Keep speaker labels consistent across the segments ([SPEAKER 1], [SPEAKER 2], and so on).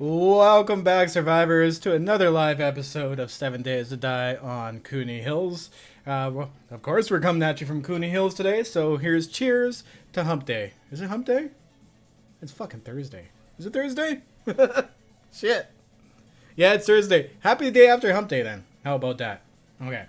[SPEAKER 1] Welcome back, survivors, to another live episode of 7 Days to Die on Cooney Hills. Well, of course, we're coming at you from Cooney Hills today, so here's cheers to Hump Day. Is it Hump Day? It's fucking Thursday. Is it Thursday? Shit. Yeah, it's Thursday. Happy day after Hump Day, then. How about that? Okay.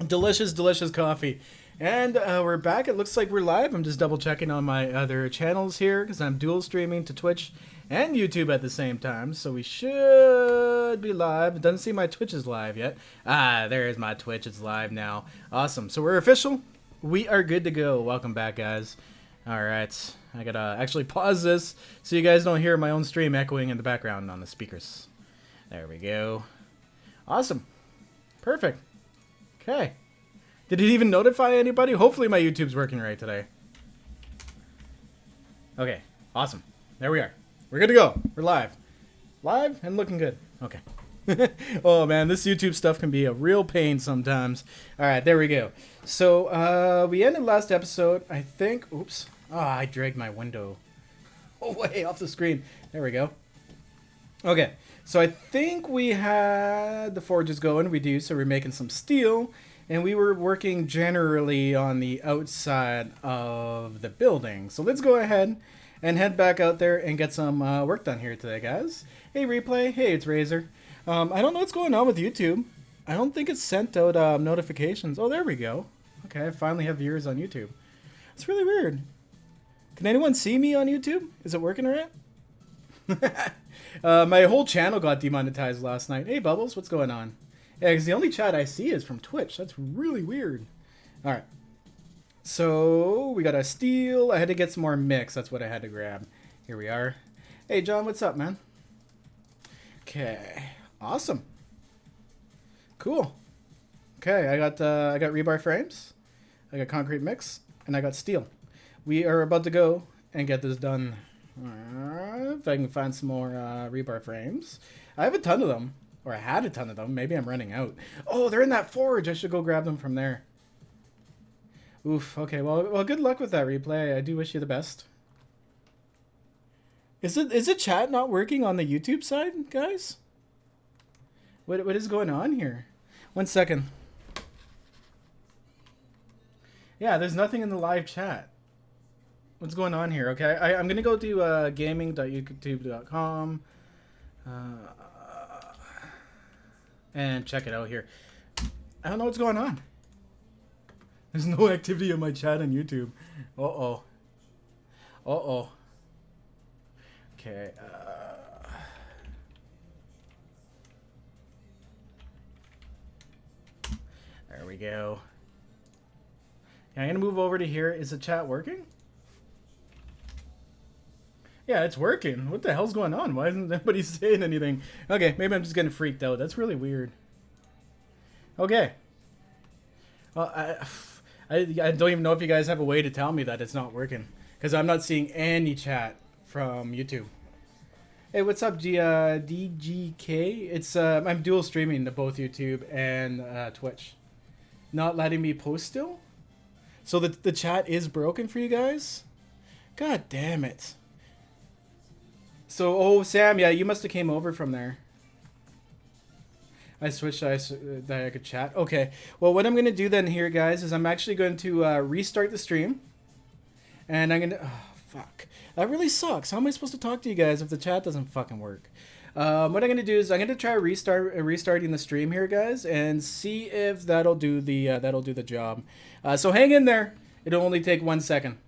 [SPEAKER 1] Delicious, delicious coffee. And we're back. It looks like we're live. I'm just double checking on my other channels here because I'm dual streaming to Twitch and YouTube at the same time. So we should be live. It doesn't seem my Twitch is live yet. Ah, there is my Twitch. It's live now. Awesome. So we're official. We are good to go. Welcome back, guys. All right. I gotta actually pause this so you guys don't hear my own stream echoing in the background on the speakers. There we go. Awesome. Perfect. Okay. Did it even notify anybody? Hopefully my YouTube's working right today. Okay, awesome. There we are. We're good to go. We're live. Live and looking good. Okay. Oh man, this YouTube stuff can be a real pain sometimes. Alright, there we go. So, we ended last episode, I think. Oops. Oh, I dragged my window way off the screen. There we go. Okay, so I think we had the forges going. We do, so we're making some steel. And we were working generally on the outside of the building. So let's go ahead and head back out there and get some work done here today, guys. Hey, Replay. Hey, it's Razor. I don't know what's going on with YouTube. I don't think it's sent out notifications. Oh, there we go. Okay, I finally have viewers on YouTube. It's really weird. Can anyone see me on YouTube? Is it working all right? My whole channel got demonetized last night. Hey, Bubbles, what's going on? Yeah, because the only chat I see is from Twitch. That's really weird. Alright. So, we got a steel. I had to get some more mix. That's what I had to grab. Here we are. Hey, John, what's up, man? Okay. Awesome. Cool. Okay, I got rebar frames. I got concrete mix. And I got steel. We are about to go and get this done. If I can find some more rebar frames. I have a ton of them. Or I had a ton of them. Maybe I'm running out. Oh, they're in that forge. I should go grab them from there. Oof. Okay, well, good luck with that, Replay. I do wish you the best. Is it chat not working on the YouTube side, guys? What is going on here? 1 second. Yeah, there's nothing in the live chat. What's going on here? Okay, I'm going to go to gaming.youtube.com. And check it out here. I don't know what's going on. There's no activity on my chat on YouTube. Uh-oh. Uh-oh. Okay. There we go. Yeah, I'm going to move over to here. Is the chat working? Yeah, it's working. What the hell's going on? Why isn't anybody saying anything? Okay, maybe I'm just getting freaked out. That's really weird. Okay. Well, I don't even know if you guys have a way to tell me that it's not working. Because I'm not seeing any chat from YouTube. Hey, what's up, DGK? It's, I'm dual streaming to both YouTube and Twitch. Not letting me post still? So the chat is broken for you guys? God damn it. So, oh, Sam, yeah, you must have came over from there. I switched that I could chat. Okay. Well, what I'm going to do then here, guys, is I'm actually going to restart the stream. And I'm going to... Oh, fuck. That really sucks. How am I supposed to talk to you guys if the chat doesn't fucking work? What I'm going to do is I'm going to try restarting the stream here, guys, and see if that'll do the job. So hang in there. It'll only take 1 second.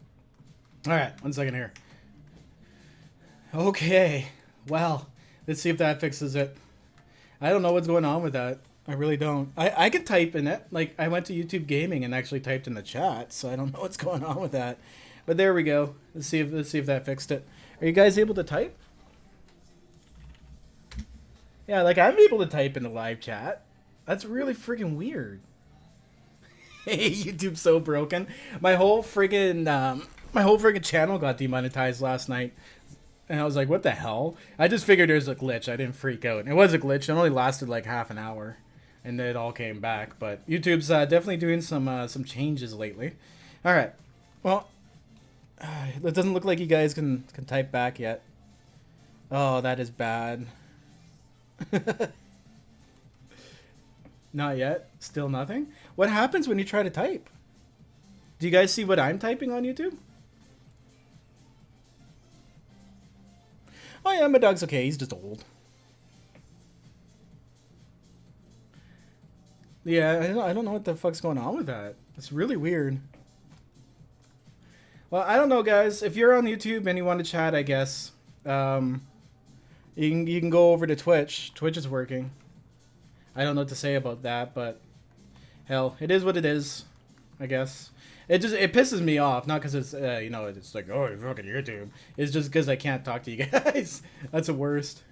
[SPEAKER 1] All right, 1 second here. Okay, well, let's see if that fixes it. I don't know what's going on with that. I really don't. I could type in it. Like, I went to YouTube Gaming and actually typed in the chat, so I don't know what's going on with that. But there we go. Let's see if that fixed it. Are you guys able to type? Yeah, like, I'm able to type in the live chat. That's really freaking weird. Hey, YouTube's so broken. My whole freaking channel got demonetized last night. And I was like, what the hell? I just figured it was a glitch. I didn't freak out. It was a glitch. It only lasted like half an hour. And then it all came back. But YouTube's definitely doing some changes lately. All right. Well, it doesn't look like you guys can type back yet. Oh, that is bad. Not yet. Still nothing. What happens when you try to type? Do you guys see what I'm typing on YouTube? Oh yeah, my dog's okay. He's just old. Yeah, I don't know what the fuck's going on with that. It's really weird. Well, I don't know, guys. If you're on YouTube and you want to chat, I guess you can go over to Twitch. Twitch is working. I don't know what to say about that, but hell, it is what it is. I guess it pisses me off, not because it's you know, it's like, oh, you're fucking YouTube. It's just because I can't talk to you guys. That's the worst.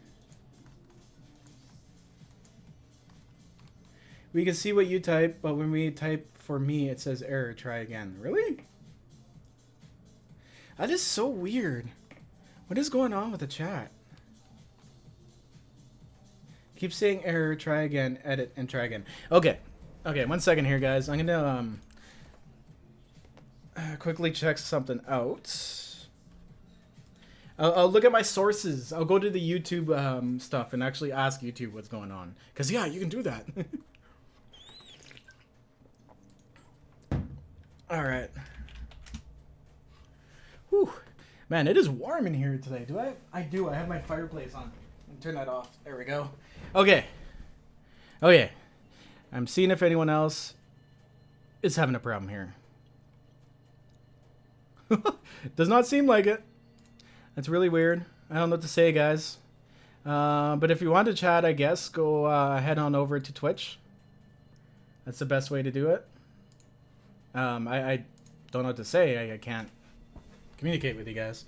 [SPEAKER 1] We can see what you type, but when we type for me, it says error. Try again. Really? That is so weird. What is going on with the chat? Keep saying error. Try again. Edit and try again. Okay. Okay. 1 second here, guys. I'm gonna quickly check something out. I'll look at my sources. I'll go to the YouTube stuff and actually ask YouTube what's going on. Cause yeah, you can do that. All right. Whew. Man, it is warm in here today. Do I? I do. I have my fireplace on. Turn that off. There we go. Okay. Okay. I'm seeing if anyone else is having a problem here. Does not seem like it. That's really weird. I don't know what to say, guys. But if you want to chat, I guess, go head on over to Twitch. That's the best way to do it. I don't know what to say. I can't communicate with you guys.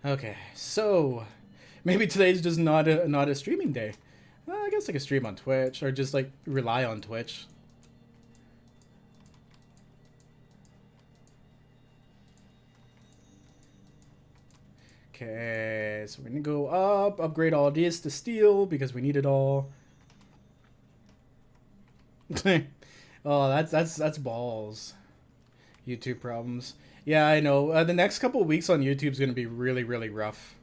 [SPEAKER 1] Okay, so maybe today's just not a streaming day. Well, I guess I could stream on Twitch or just like rely on Twitch. Okay, so we're gonna go up, upgrade all these to steel because we need it all. Oh, that's balls. YouTube problems. Yeah, I know. The next couple of weeks on YouTube is gonna be really rough,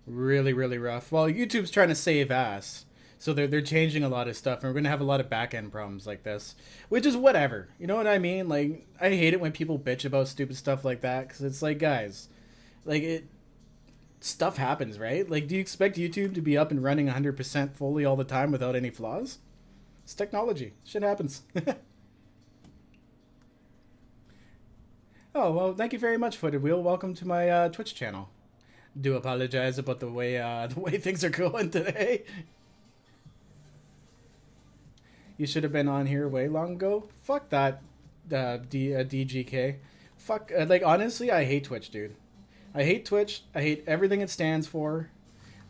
[SPEAKER 1] really rough. Well, YouTube's trying to save ass, so they're changing a lot of stuff, and we're gonna have a lot of back end problems like this, which is whatever. You know what I mean? Like, I hate it when people bitch about stupid stuff like that because it's like, guys, like stuff happens, right? Like, do you expect YouTube to be up and running 100% fully all the time without any flaws? It's technology. Shit happens. Oh, well, thank you very much, Footed Wheel. Welcome to my Twitch channel. Do apologize about the way things are going today. You should have been on here way long ago. Fuck that, DGK. Fuck, like, honestly, I hate Twitch, dude. I hate Twitch. I hate everything it stands for.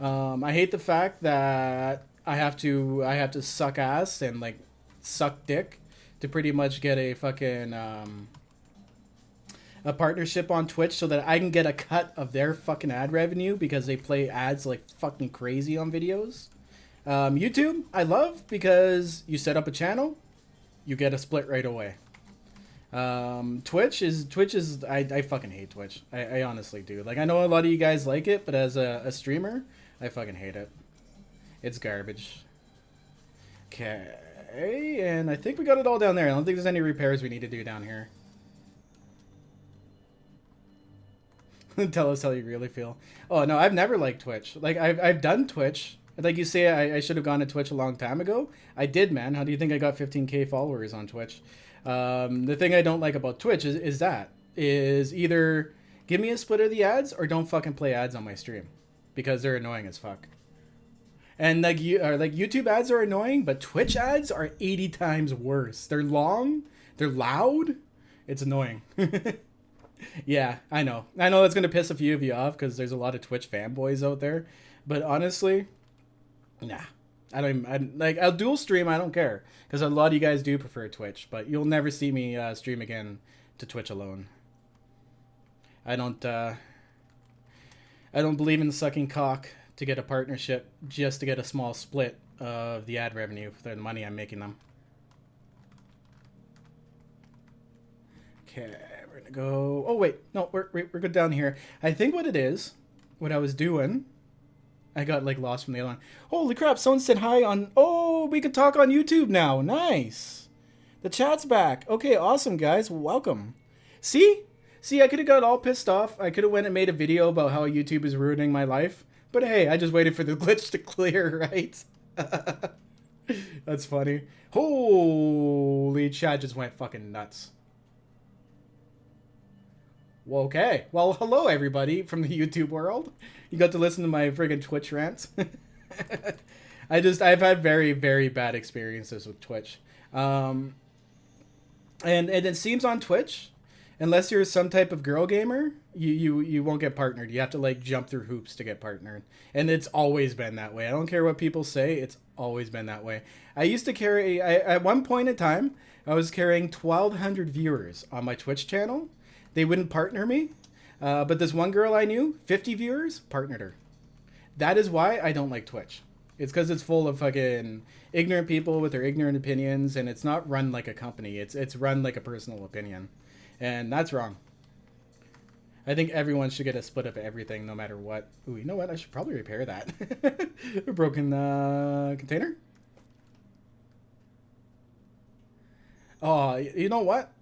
[SPEAKER 1] I hate the fact that I have to suck ass and like suck dick to pretty much get a fucking a partnership on Twitch so that I can get a cut of their fucking ad revenue because they play ads like fucking crazy on videos. YouTube, I love because you set up a channel, you get a split right away. Twitch is I fucking hate Twitch. I honestly do. Like, I know a lot of you guys like it, but as a streamer, I fucking hate it. It's garbage. Okay, and I think we got it all down there. I don't think there's any repairs we need to do down here. Tell us how you really feel. Oh no, I've never liked Twitch. Like, I've done Twitch. Like you say, I should have gone to Twitch a long time ago. I did, man. How do you think I got 15K followers on Twitch? The thing I don't like about Twitch is either give me a split of the ads or don't fucking play ads on my stream because they're annoying as fuck. And like YouTube ads are annoying, but Twitch ads are 80 times worse. They're long, they're loud. It's annoying. Yeah, I know. I know that's gonna piss a few of you off because there's a lot of Twitch fanboys out there. But honestly, nah. I'll dual stream. I don't care because a lot of you guys do prefer Twitch, but you'll never see me stream again to Twitch alone. I don't believe in sucking cock to get a partnership just to get a small split of the ad revenue for the money I'm making them. Okay, we're gonna go. Oh wait, no, we're good down here. I think what it is what I was doing. I got like lost from the other one. Holy crap! Someone said hi on. Oh, we can talk on YouTube now. Nice. The chat's back. Okay, awesome guys. Welcome. See, I could have got all pissed off. I could have went and made a video about how YouTube is ruining my life. But hey, I just waited for the glitch to clear, right? That's funny. Holy, chat just went fucking nuts. Well, okay. Well, hello everybody from the YouTube world. You got to listen to my friggin' Twitch rants. I've had very, very bad experiences with Twitch. And it seems on Twitch, unless you're some type of girl gamer, you won't get partnered. You have to like jump through hoops to get partnered. And it's always been that way. I don't care what people say, it's always been that way. I used to carry, at one point in time, I was carrying 1,200 viewers on my Twitch channel. They wouldn't partner me. But this one girl I knew, 50 viewers, partnered her. That is why I don't like Twitch. It's because it's full of fucking ignorant people with their ignorant opinions, and it's not run like a company. It's run like a personal opinion. And that's wrong. I think everyone should get a split of everything, no matter what. Ooh, you know what? I should probably repair that. A broken container? Oh, you know what?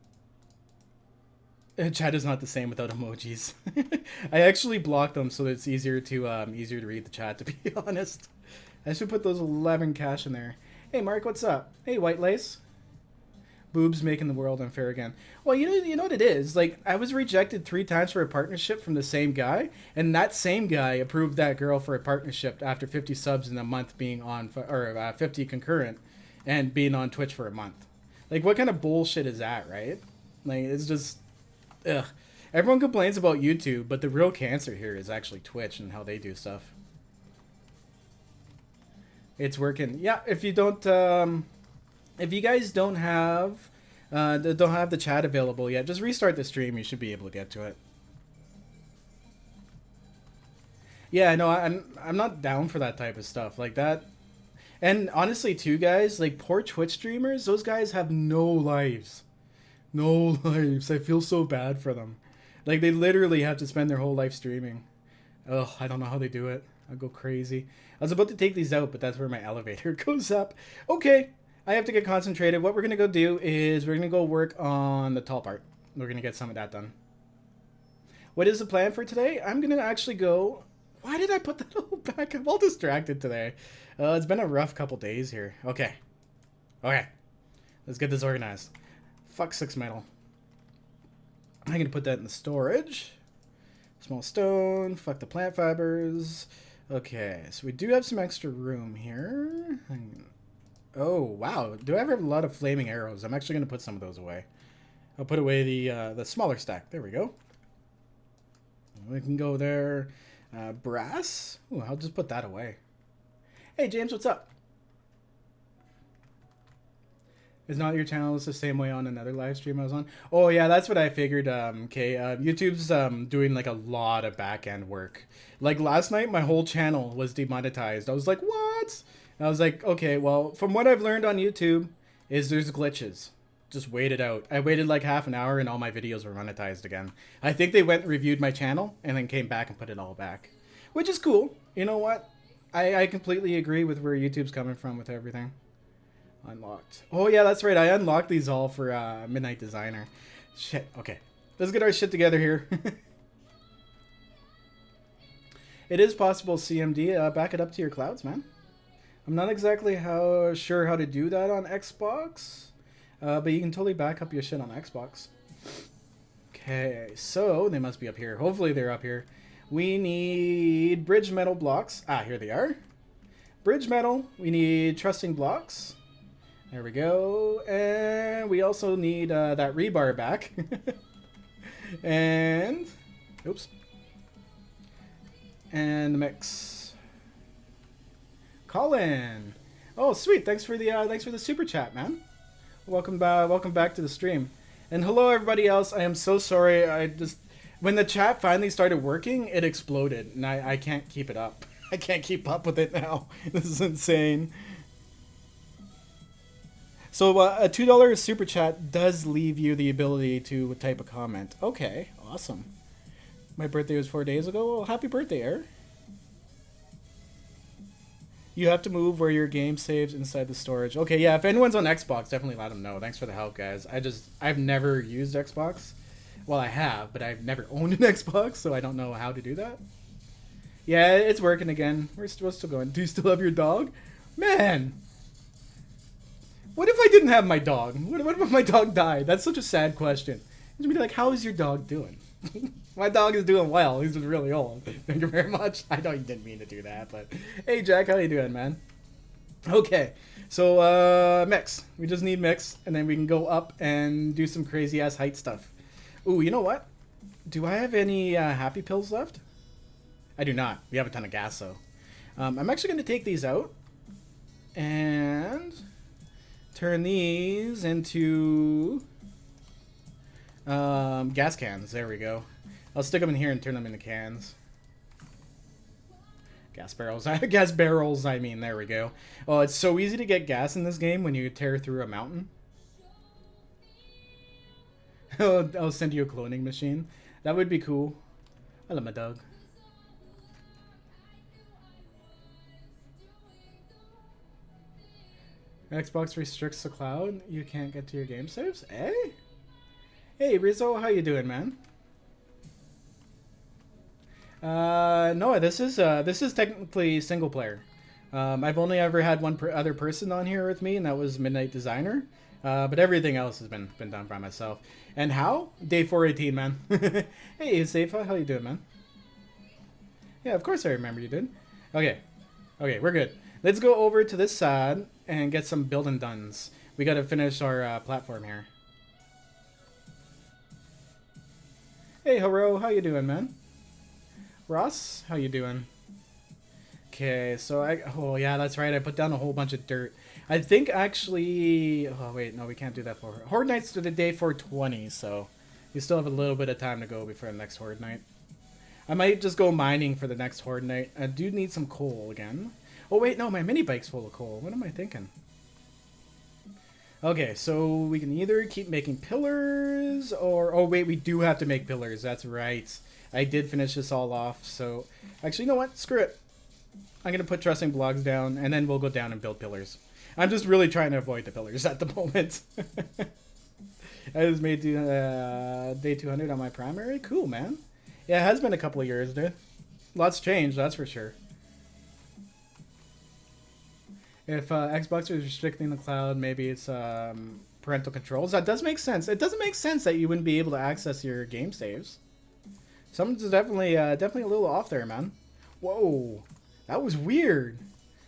[SPEAKER 1] Chat is not the same without emojis. I actually blocked them so that it's easier to read the chat, to be honest. I should put those 11 cash in there. Hey Mark, what's up? Hey White Lace. Boobs making the world unfair again. Well, you know what it is? Like, I was rejected 3 times for a partnership from the same guy, and that same guy approved that girl for a partnership after 50 subs in a month being on, or 50 concurrent, and being on Twitch for a month. Like, what kind of bullshit is that, right? Like, it's just... Ugh. Everyone complains about YouTube, but the real cancer here is actually Twitch and how they do stuff. It's working. Yeah, if you don't, if you guys don't have the chat available yet, just restart the stream. You should be able to get to it. Yeah, no, I'm not down for that type of stuff like that. And honestly, too, guys, like poor Twitch streamers, those guys have no lives. No lives. I feel so bad for them. Like, they literally have to spend their whole life streaming. Ugh, I don't know how they do it. I'll go crazy. I was about to take these out, but that's where my elevator goes up. Okay, I have to get concentrated. What we're going to go do is we're going to go work on the tall part. We're going to get some of that done. What is the plan for today? I'm going to actually go... Why did I put that all back? I'm all distracted today. It's been a rough couple days here. Okay. Okay. Let's get this organized. Fuck 6 metal. I'm going to put that in the storage. Small stone. Fuck the plant fibers. Okay, so we do have some extra room here. Oh, wow. Do I ever have a lot of flaming arrows? I'm actually going to put some of those away. I'll put away the smaller stack. There we go. We can go there. Brass. Ooh, I'll just put that away. Hey, James, what's up? Is not your channel the same way on another live stream I was on? Oh yeah, that's what I figured. Okay, YouTube's doing like a lot of back end work. Like last night, my whole channel was demonetized. I was like, what? And I was like, okay, well, from what I've learned on YouTube, is there's glitches. Just wait it out. I waited like half an hour, and all my videos were monetized again. I think they went and reviewed my channel, and then came back and put it all back, which is cool. You know what? I completely agree with where YouTube's coming from with everything. Unlocked. Oh yeah, that's right. I unlocked these all for Midnight Designer. Shit. Okay. Let's get our shit together here. It is possible, CMD. Back it up to your clouds, man. I'm not exactly sure how to do that on Xbox. But you can totally back up your shit on Xbox. Okay. So they must be up here. Hopefully they're up here. We need bridge metal blocks. Ah, here they are. Bridge metal. We need trusting blocks. There we go. And we also need that rebar back. And... Oops. And the mix. Colin! Oh, sweet. Thanks for the super chat, man. Welcome back to the stream. And hello, everybody else. I am so sorry. When the chat finally started working, it exploded. And I can't keep it up. I can't keep up with it now. This is insane. So a $2 super chat does leave you the ability to type a comment. Okay, awesome. My birthday was 4 days ago. Well, happy birthday, Air. You have to move where your game saves inside the storage. Okay, yeah, if anyone's on Xbox, definitely let them know. Thanks for the help, guys. I've never used Xbox. Well, I have, but I've never owned an Xbox, so I don't know how to do that. Yeah, it's working again. We're still going. Do you still have your dog? Man! What if I didn't have my dog? What if my dog died? That's such a sad question. It's be like, how is your dog doing? My dog is doing well. He's just really old. Thank you very much. I know you didn't mean to do that, but hey, Jack, how you doing, man? Okay, so mix. We just need mix, and then we can go up and do some crazy ass height stuff. Ooh, you know what? Do I have any happy pills left? I do not. We have a ton of gas though. I'm actually going to take these out and turn these into gas cans. There we go. I'll stick them in here and turn them into cans. Gas barrels. Gas barrels, I mean. There we go. Oh, it's so easy to get gas in this game when you tear through a mountain. I'll send you a cloning machine. That would be cool. I love my dog. Xbox restricts the cloud. You can't get to your game saves? Eh? Hey, Rizzo, how you doing, man? No, this is technically single player. I've only ever had one other person on here with me, and that was Midnight Designer. But everything else has been done by myself. And how? Day 418, man. Hey, Safa, how you doing, man? Yeah, of course I remember you did. Okay, we're good. Let's go over to this side and get some building dones. We gotta finish our platform here. Hey, Haro, how you doing, man? Ross, how you doing? Okay, so oh yeah, that's right. I put down a whole bunch of dirt. I think actually, oh wait, no, we can't do that for Horde Night's to the day 420, so you still have a little bit of time to go before the next Horde Night. I might just go mining for the next Horde Night. I do need some coal again. Oh wait, no, my mini bike's full of coal. What am I thinking? Okay, so we can either keep making pillars or... Oh wait, we do have to make pillars. That's right. I did finish this all off, so... Actually, you know what? Screw it. I'm going to put trussing blocks down, and then we'll go down and build pillars. I'm just really trying to avoid the pillars at the moment. I just made day 200 on my primary. Cool, man. Yeah, it has been a couple of years, dude. Lots changed, that's for sure. If Xbox is restricting the cloud, maybe it's parental controls. That does make sense. It doesn't make sense that you wouldn't be able to access your game saves. Something's definitely a little off there, man. Whoa, that was weird.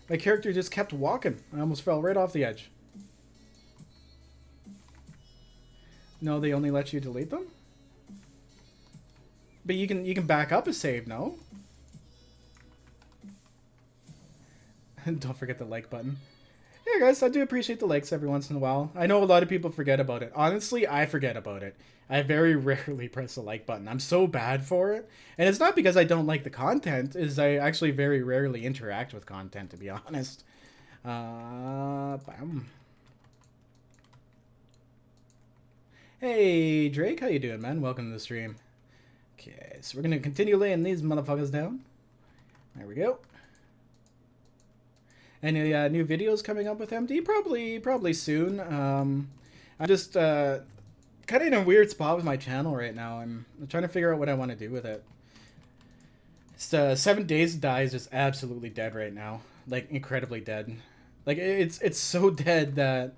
[SPEAKER 1] My character just kept walking. I almost fell right off the edge. No, they only let you delete them? But you can back up a save, no? Don't forget the like button. Yeah, guys, I do appreciate the likes every once in a while. I know a lot of people forget about it. Honestly, I forget about it. I very rarely press the like button. I'm so bad for it. And it's not because I don't like the content, is I actually very rarely interact with content, to be honest. Bam. Hey, Drake, how you doing, man? Welcome to the stream. Okay, so we're going to continue laying these motherfuckers down. There we go. Any new videos coming up with MD? Probably soon. I'm just kind of in a weird spot with my channel right now. I'm trying to figure out what I want to do with it. It's 7 Days to Die is just absolutely dead right now, like incredibly dead. Like it's so dead that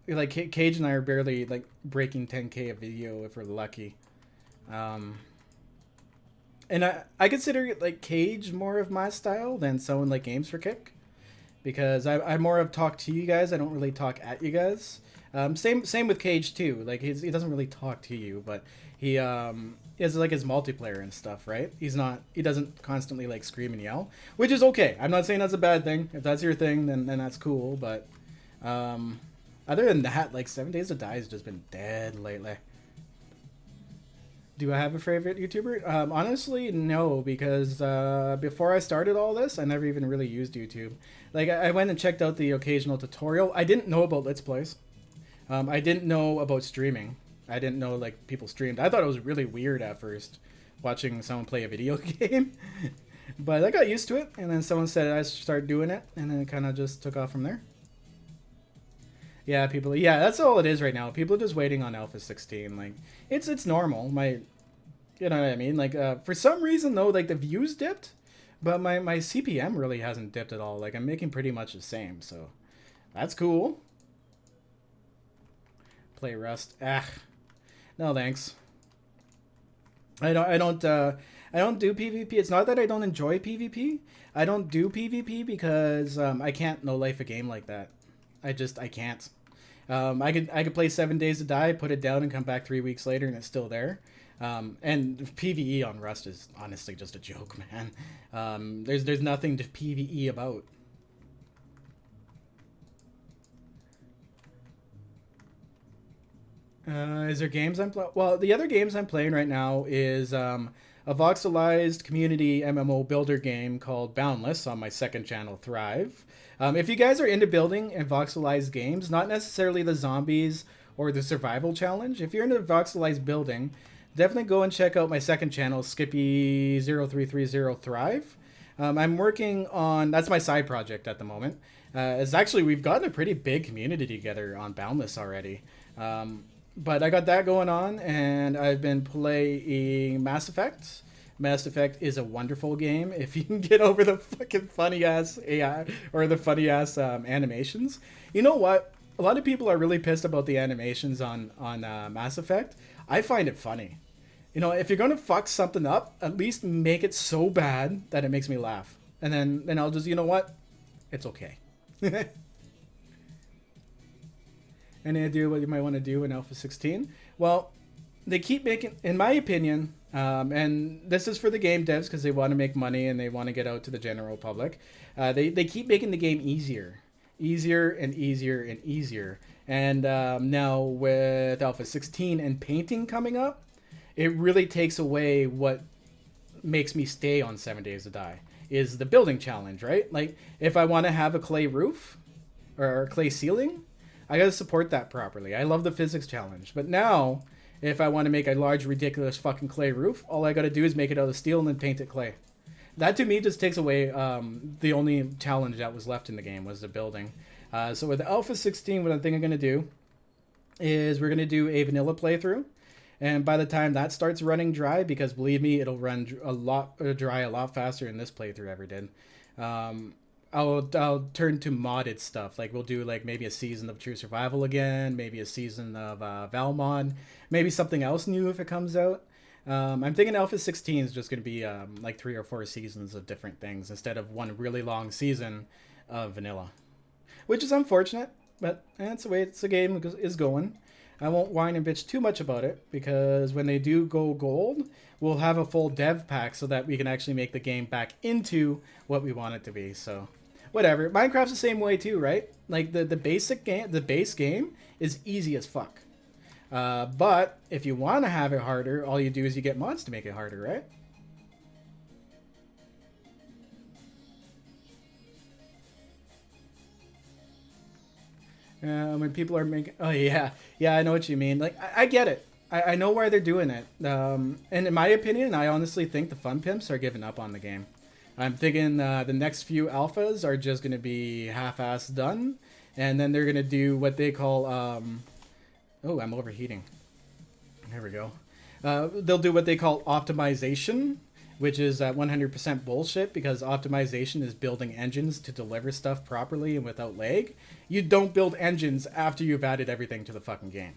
[SPEAKER 1] like Cage and I are barely like breaking 10K a video if we're lucky. And I consider like Cage more of my style than someone like Games for Kick, because I more of talk to you guys. I don't really talk at you guys. Same with Cage too. Like he doesn't really talk to you, but he has like his multiplayer and stuff, right? He doesn't constantly like scream and yell, which is okay. I'm not saying that's a bad thing. If that's your thing, then that's cool. But other than that, like 7 Days to Die has just been dead lately. Do I have a favorite YouTuber? Honestly, no, because before I started all this, I never even really used YouTube. Like, I went and checked out the occasional tutorial. I didn't know about Let's Plays. I didn't know about streaming. I didn't know like people streamed. I thought it was really weird at first watching someone play a video game. But I got used to it, and then someone said I should start doing it, and then it kind of just took off from there. Yeah, people. Yeah, that's all it is right now. People are just waiting on Alpha 16. Like, it's normal. You know what I mean? Like, for some reason though, like the views dipped, but my CPM really hasn't dipped at all. Like, I'm making pretty much the same, so that's cool. Play Rust. Ah, no thanks. I don't do PvP. It's not that I don't enjoy PvP. I don't do PvP because I can't no life a game like that. I can't. I could play 7 Days to Die, put it down, and come back 3 weeks later, and it's still there. And PvE on Rust is honestly just a joke, man. There's nothing to PvE about. Is there games I'm playing? Well, the other games I'm playing right now is a voxelized community MMO builder game called Boundless on my second channel, Thrive. If you guys are into building and voxelized games, not necessarily the zombies or the survival challenge, if you're into voxelized building, definitely go and check out my second channel, Skippy0330 Thrive. I'm working on, that's my side project at the moment. It's actually, we've gotten a pretty big community together on Boundless already. But I got that going on, and I've been playing Mass Effect. Mass Effect is a wonderful game if you can get over the fucking funny ass AI or the funny ass animations. You know what? A lot of people are really pissed about the animations on Mass Effect. I find it funny. You know, if you're gonna fuck something up, at least make it so bad that it makes me laugh, and then I'll just, you know what? It's okay. Any idea what you might want to do in Alpha 16? Well, they keep making, in my opinion, and this is for the game devs because they want to make money and they want to get out to the general public. They keep making the game easier and easier and easier. And now with Alpha 16 and painting coming up, it really takes away what makes me stay on 7 Days to Die, is the building challenge, right? Like, if I want to have a clay roof or a clay ceiling, I gotta support that properly. I love the physics challenge. But now, if I want to make a large, ridiculous fucking clay roof, all I gotta do is make it out of steel and then paint it clay. That to me just takes away the only challenge that was left in the game was the building. So with Alpha 16, what I think I'm gonna do is we're gonna do a vanilla playthrough. And by the time that starts running dry, because believe me, it'll run dry a lot faster than this playthrough ever did. I'll turn to modded stuff. Like, we'll do like maybe a season of True Survival again, maybe a season of Valmon, maybe something else new if it comes out. I'm thinking Alpha 16 is just going to be like 3 or 4 seasons of different things instead of one really long season of vanilla, which is unfortunate, but that's the way the game is going. I won't whine and bitch too much about it, because when they do go gold, we'll have a full dev pack so that we can actually make the game back into what we want it to be. So whatever. Minecraft's the same way too, right? Like the basic game, the base game is easy as fuck. But if you want to have it harder, all you do is you get mods to make it harder, right? When people are making, oh yeah, I know what you mean. Like, I get it. I know why they're doing it. And in my opinion, I honestly think the fun pimps are giving up on the game. I'm thinking the next few alphas are just going to be half-assed done, and then they're going to do what they call, oh, I'm overheating. There we go. They'll do what they call optimization, which is 100% bullshit, because optimization is building engines to deliver stuff properly and without lag. You don't build engines after you've added everything to the fucking game.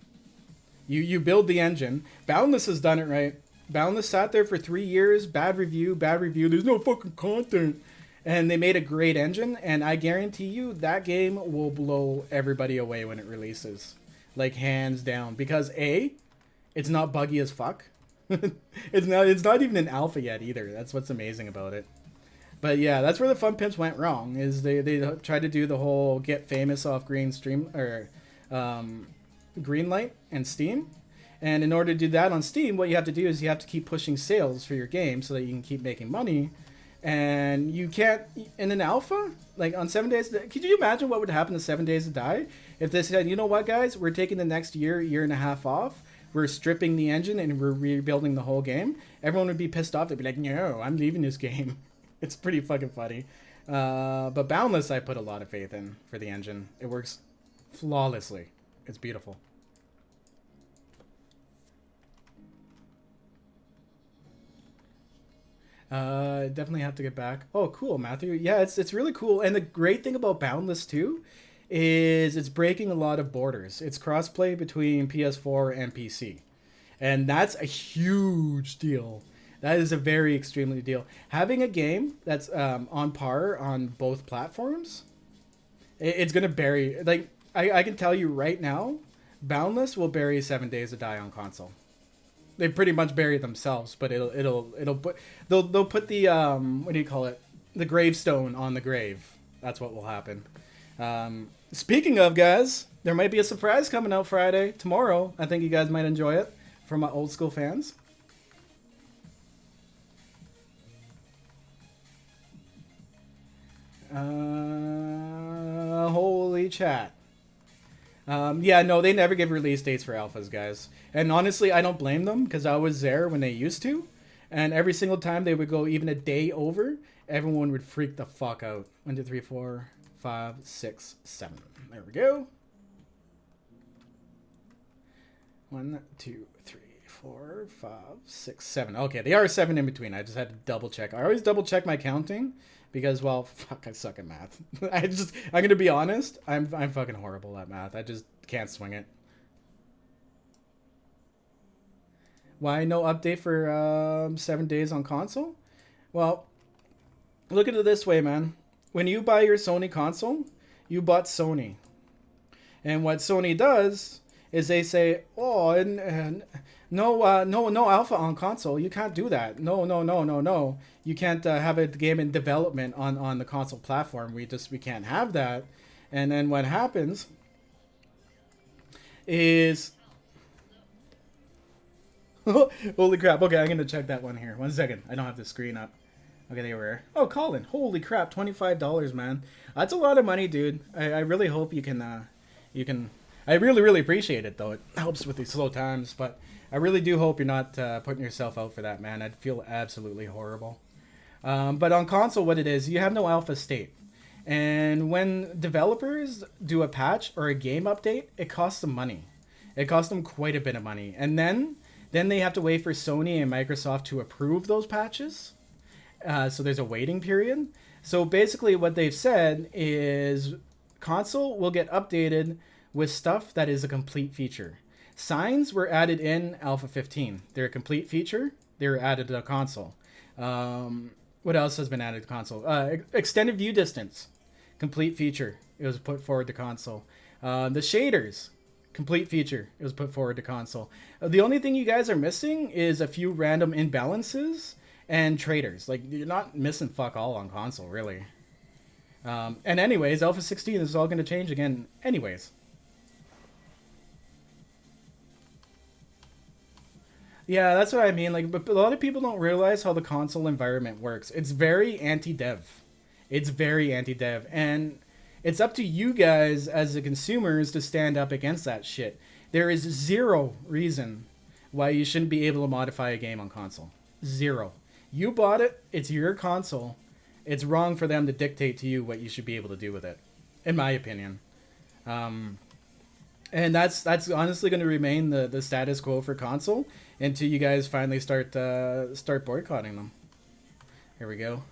[SPEAKER 1] You build the engine. Boundless has done it right. Boundless sat there for 3 years, bad review, there's no fucking content. And they made a great engine, and I guarantee you that game will blow everybody away when it releases. Like, hands down. Because A, it's not buggy as fuck. It's not even an alpha yet either. That's what's amazing about it. But yeah, that's where the fun pimps went wrong. Is they tried to do the whole get famous off green stream or Greenlight and Steam. And in order to do that on Steam, what you have to do is you have to keep pushing sales for your game so that you can keep making money. And you can't in an alpha, like on 7 days. Could you imagine what would happen to 7 Days to Die if they said, you know what, guys, we're taking the next year and a half off. we're stripping the engine and we're rebuilding the whole game, everyone would be pissed off. They'd be like, no, I'm leaving this game. It's pretty fucking funny. But Boundless, I put a lot of faith in for the engine. It works flawlessly. It's beautiful. Definitely have to get back. Oh, cool, Matthew. Yeah, it's really cool. And the great thing about Boundless too is it's breaking a lot of borders. It's crossplay between PS4 and PC. And that's a huge deal. That is a very extremely deal. Having a game that's on par on both platforms, it's going to bury... Like, I can tell you right now, Boundless will bury 7 Days to Die on console. They pretty much bury themselves, but it'll put... They'll put the, what do you call it? The gravestone on the grave. That's what will happen. Speaking of, guys, there might be a surprise coming out Friday, tomorrow. I think you guys might enjoy it for my old school fans. Holy chat. Yeah, no, they never give release dates for alphas, guys. And honestly, I don't blame them, because I was there when they used to. And every single time they would go even a day over, everyone would freak the fuck out. 1, 2, 3, 4, 5, 6, 7. There we go. 1, 2, 3, 4, 5, 6, 7. Okay, they are 7 in between. I just had to double check. I always double check my counting because, well, fuck, I suck at math. I'm gonna be honest. I'm fucking horrible at math. I just can't swing it. Why no update for 7 days on console? Well, look at it this way, man. When you buy your Sony console, you bought Sony. And what Sony does is they say, oh, and no alpha on console. You can't do that. No. You can't have a game in development on the console platform. We can't have that. And then what happens is... Holy crap. Okay, I'm going to check that one here. 1 second. I don't have the screen up. Okay, they were. Oh, Colin. Holy crap. $25, man. That's a lot of money, dude. I really hope you can... I really appreciate it, though. It helps with these slow times, but I really do hope you're not putting yourself out for that, man. I'd feel absolutely horrible. But on console, what it is, you have no alpha state. And when developers do a patch or a game update, it costs them money. It costs them quite a bit of money. And then they have to wait for Sony and Microsoft to approve those patches. So there's a waiting period. So basically what they've said is console will get updated with stuff that is a complete feature. Signs were added in Alpha 15. They're a complete feature. They were added to the console. What else has been added to console? Extended view distance. Complete feature. It was put forward to console. The shaders. Complete feature. It was put forward to console. The only thing you guys are missing is a few random imbalances and traders. Like, you're not missing fuck all on console, really. And anyways, Alpha 16 is all going to change again anyways. Yeah, that's what I mean. Like, but a lot of people don't realize how the console environment works. It's very anti-dev. It's very anti-dev. And it's up to you guys as the consumers to stand up against that shit. There is zero reason why you shouldn't be able to modify a game on console. Zero. You bought it. It's your console. It's wrong for them to dictate to you what you should be able to do with it, in my opinion. And that's honestly going to remain the status quo for console until you guys finally start boycotting them. Here we go.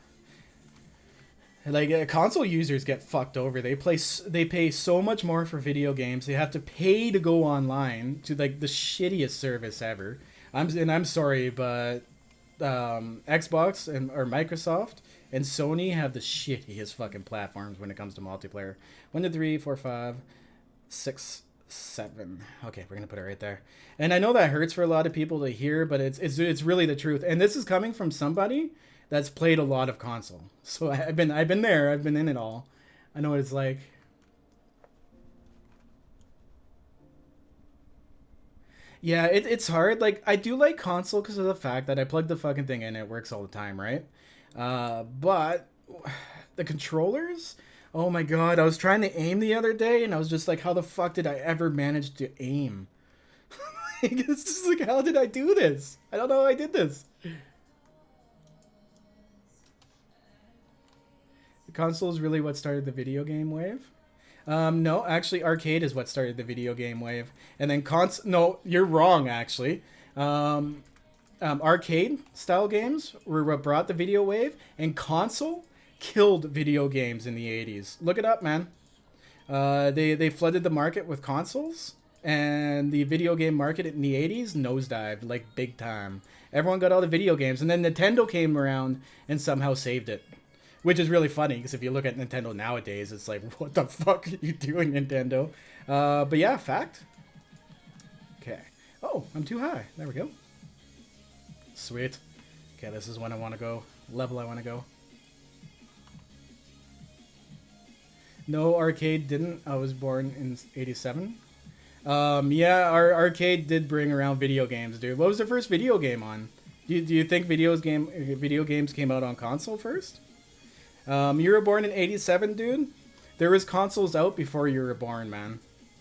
[SPEAKER 1] Like, console users get fucked over. They pay so much more for video games. They have to pay to go online to like the shittiest service ever. I'm sorry, but Xbox or Microsoft and Sony have the shittiest fucking platforms when it comes to multiplayer. 1, 2, 3, 4, 5, 6, 7. Okay, we're gonna put it right there. And I know that hurts for a lot of people to hear, but it's really the truth. And this is coming from somebody that's played a lot of console. So I've been there. I've been in it all. I know what it's like. Yeah, it's hard. Like, I do like console because of the fact that I plug the fucking thing in. It works all the time, right? But the controllers... Oh my god, I was trying to aim the other day, and I was just like, how the fuck did I ever manage to aim? It's just like, how did I do this? I don't know how I did this. The console is really what started the video game wave. No, actually, arcade is what started the video game wave, and then No, you're wrong. Actually, arcade style games were what brought the video wave, and console killed video games in the 80s. Look it up, man. They flooded the market with consoles, and the video game market in the 80s nosedived like big time. Everyone got all the video games, and then Nintendo came around and somehow saved it. Which is really funny, because if you look at Nintendo nowadays, it's like, what the fuck are you doing, Nintendo? But yeah, fact. Okay. Oh, I'm too high. There we go. Sweet. Okay, this is when I want to go. Level I want to go. No, arcade didn't. I was born in 87. Yeah, our arcade did bring around video games, dude. What was the first video game on? Do you think video games came out on console first? You were born in 87, dude. There was consoles out before you were born, man.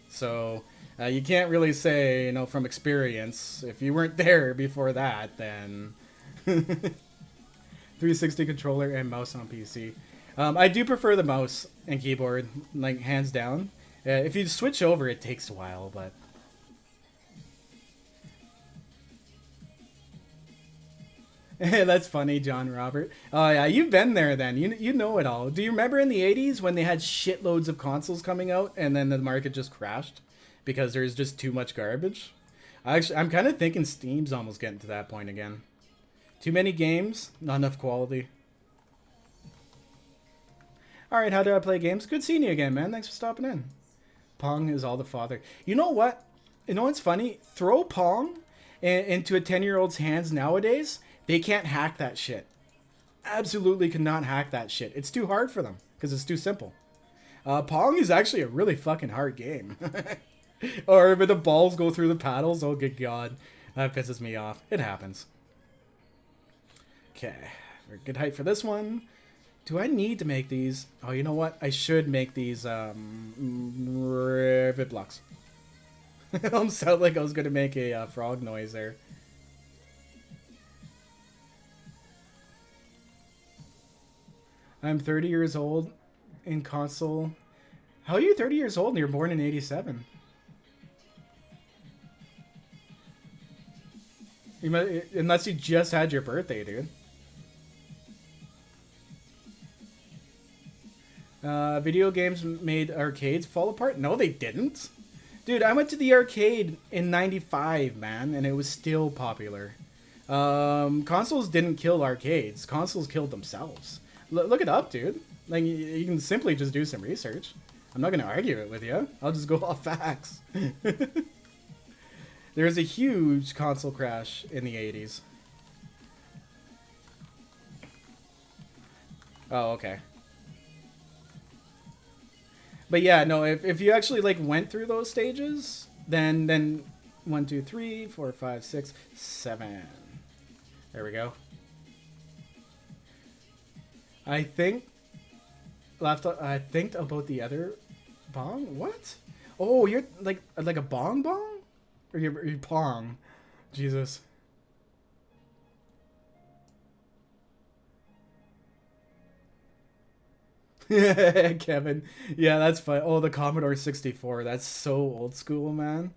[SPEAKER 1] So you can't really say, you know, from experience. If you weren't there before that, then 360 controller and mouse on PC. I do prefer the mouse and keyboard, like hands down. If you switch over, it takes a while, but. That's funny, John Robert. Oh yeah, you've been there then. You know it all. Do you remember in the 80s when they had shitloads of consoles coming out and then the market just crashed because there's just too much garbage? I'm kind of thinking Steam's almost getting to that point again. Too many games, not enough quality. Alright, how do I play games? Good seeing you again, man. Thanks for stopping in. Pong is all the father. You know what? You know what's funny? Throw Pong into a 10-year-old's hands nowadays. They can't hack that shit. Absolutely cannot hack that shit. It's too hard for them because it's too simple. Pong is actually a really fucking hard game. Or if the balls go through the paddles, oh good god. That pisses me off. It happens. Okay. Good height for this one. Do I need to make these? Oh, you know what? I should make these rivet blocks. I almost sounded like I was going to make a frog noise there. I'm 30 years old in console. How are you 30 years old and you're born in 87? Unless you just had your birthday, dude. Video games made arcades fall apart? No, they didn't. Dude, I went to the arcade in 95, man, and it was still popular. Consoles didn't kill arcades. Consoles killed themselves. Look it up, dude. Like, you can simply just do some research. I'm not going to argue it with you. I'll just go off facts. There was a huge console crash in the 80s. Oh, okay. But yeah, no, if you actually, like, went through those stages, then 1, 2, 3, 4, 5, 6, 7. There we go. I think about the other bong. What? Oh, you're like a bong, or you're pong? Jesus. Kevin. Yeah, that's fun. Oh, the Commodore 64. That's so old school, man.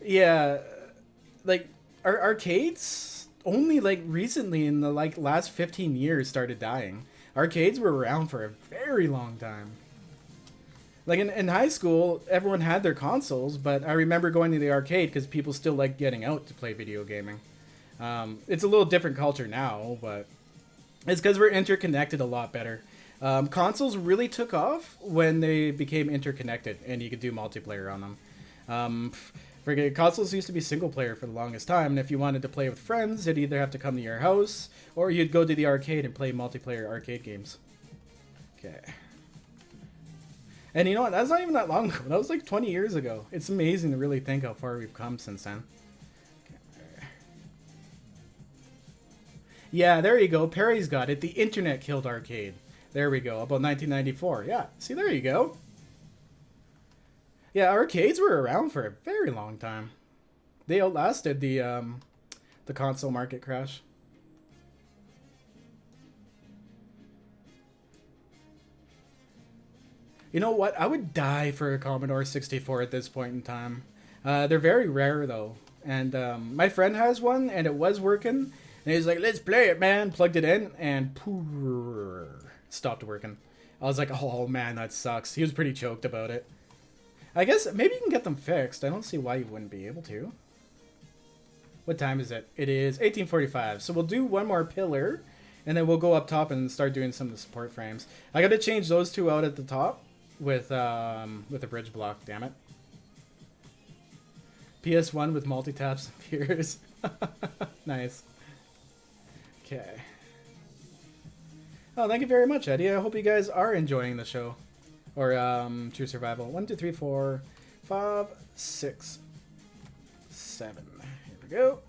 [SPEAKER 1] Yeah, like arcades only like recently in the like last 15 years started dying. Arcades were around for a very long time. Like in high school, everyone had their consoles, but I remember going to the arcade because people still like getting out to play video gaming. It's a little different culture now, but it's because we're interconnected a lot better. Consoles really took off when they became interconnected and you could do multiplayer on them. Consoles used to be single player for the longest time, and if you wanted to play with friends, you'd either have to come to your house, or you'd go to the arcade and play multiplayer arcade games. Okay. And you know what? That's not even that long ago. That was like 20 years ago. It's amazing to really think how far we've come since then. Okay. Yeah, there you go. Perry's got it. The internet killed arcade. There we go. About 1994. Yeah. See, there you go. Yeah, arcades were around for a very long time. They outlasted the console market crash. You know what? I would die for a Commodore 64 at this point in time. They're very rare though, and my friend has one, and it was working. And he's like, "Let's play it, man." Plugged it in, and stopped working. I was like, "Oh man, that sucks." He was pretty choked about it. I guess maybe you can get them fixed. I don't see why you wouldn't be able to. What time is it? It is 18:45. So we'll do one more pillar, and then we'll go up top and start doing some of the support frames. I got to change those two out at the top with a bridge block. Damn it. PS1 with multi-taps appears. Nice. Okay. Oh, thank you very much, Eddie. I hope you guys are enjoying the show. Or True Survival. 1, 2, 3, 4, 5, 6, 7. Here we go.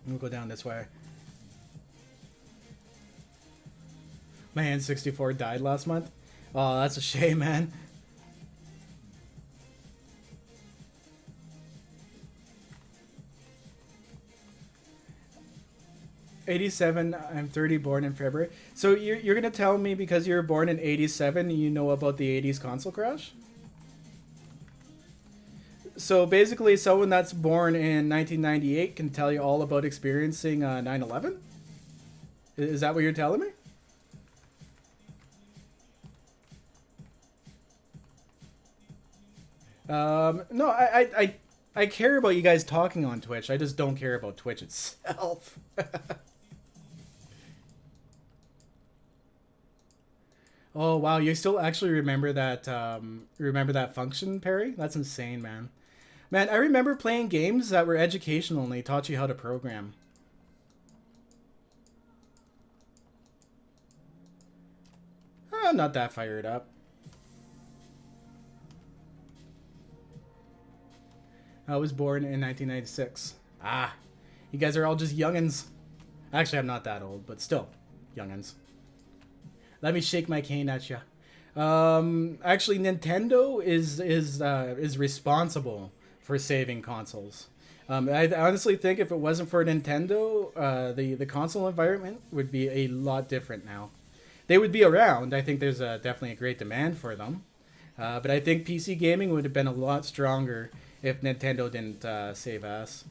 [SPEAKER 1] We'll go down this way. My N64 died last month. Oh, that's a shame, man. '87. I'm 30, born in February. So you're gonna tell me because you were born in '87, you know about the '80s console crash? So basically, someone that's born in 1998 can tell you all about experiencing 9/11. Is that what you're telling me? No, I care about you guys talking on Twitch. I just don't care about Twitch itself. Oh wow, you still actually remember that function, Perry? That's insane, man. Man, I remember playing games that were educational and they taught you how to program. I'm not that fired up. I was born in 1996. Ah, you guys are all just youngins. Actually, I'm not that old, but still, youngins. Let me shake my cane at you. Actually, Nintendo is responsible for saving consoles. I honestly think if it wasn't for Nintendo, the console environment would be a lot different now. They would be around. I think there's definitely a great demand for them. But I think PC gaming would have been a lot stronger if Nintendo didn't save us.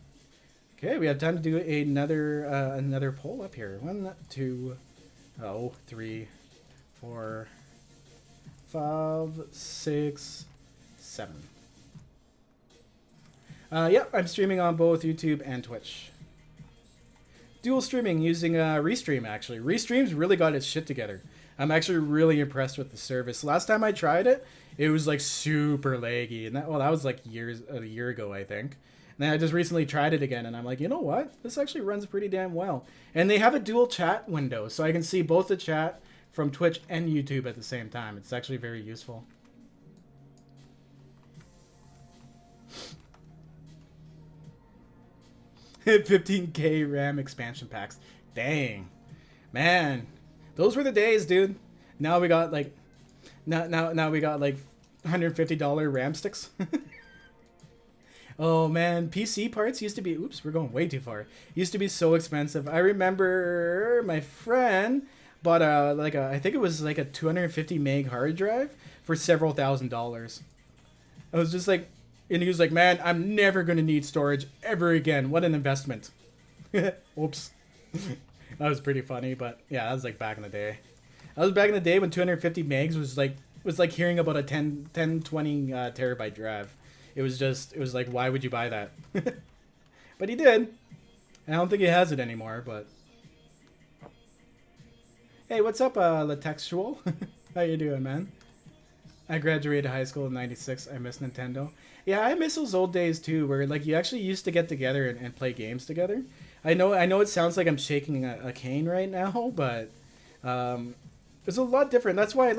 [SPEAKER 1] Okay, we have time to do another poll up here. 1, 2, 3, 4, 5, 6, 7. Yep, I'm streaming on both YouTube and Twitch. Dual streaming using Restream, actually. Restream's really got its shit together. I'm actually really impressed with the service. Last time I tried it, it was like super laggy. And that was like a year ago, I think. And then I just recently tried it again, and I'm like, you know what? This actually runs pretty damn well. And they have a dual chat window, so I can see both the chat from Twitch and YouTube at the same time. It's actually very useful. $15K RAM expansion packs. Dang. Man. Those were the days, dude. Now we got like now we got like $150 RAM sticks. Oh man, PC parts used to be, oops, we're going way too far. Used to be so expensive. I remember my friend bought I think it was like a 250 meg hard drive for several $1,000s. I was just like, and he was like, man, I'm never going to need storage ever again. What an investment. Oops. That was pretty funny, but yeah, that was like back in the day. That was back in the day when 250 megs was like hearing about a 20 terabyte drive. It was like, why would you buy that? But he did. I don't think he has it anymore, but. Hey, what's up, Latextual? How you doing, man? I graduated high school in '96. I miss Nintendo. Yeah, I miss those old days too, where like you actually used to get together and play games together. I know it sounds like I'm shaking a cane right now, but it's a lot different. That's why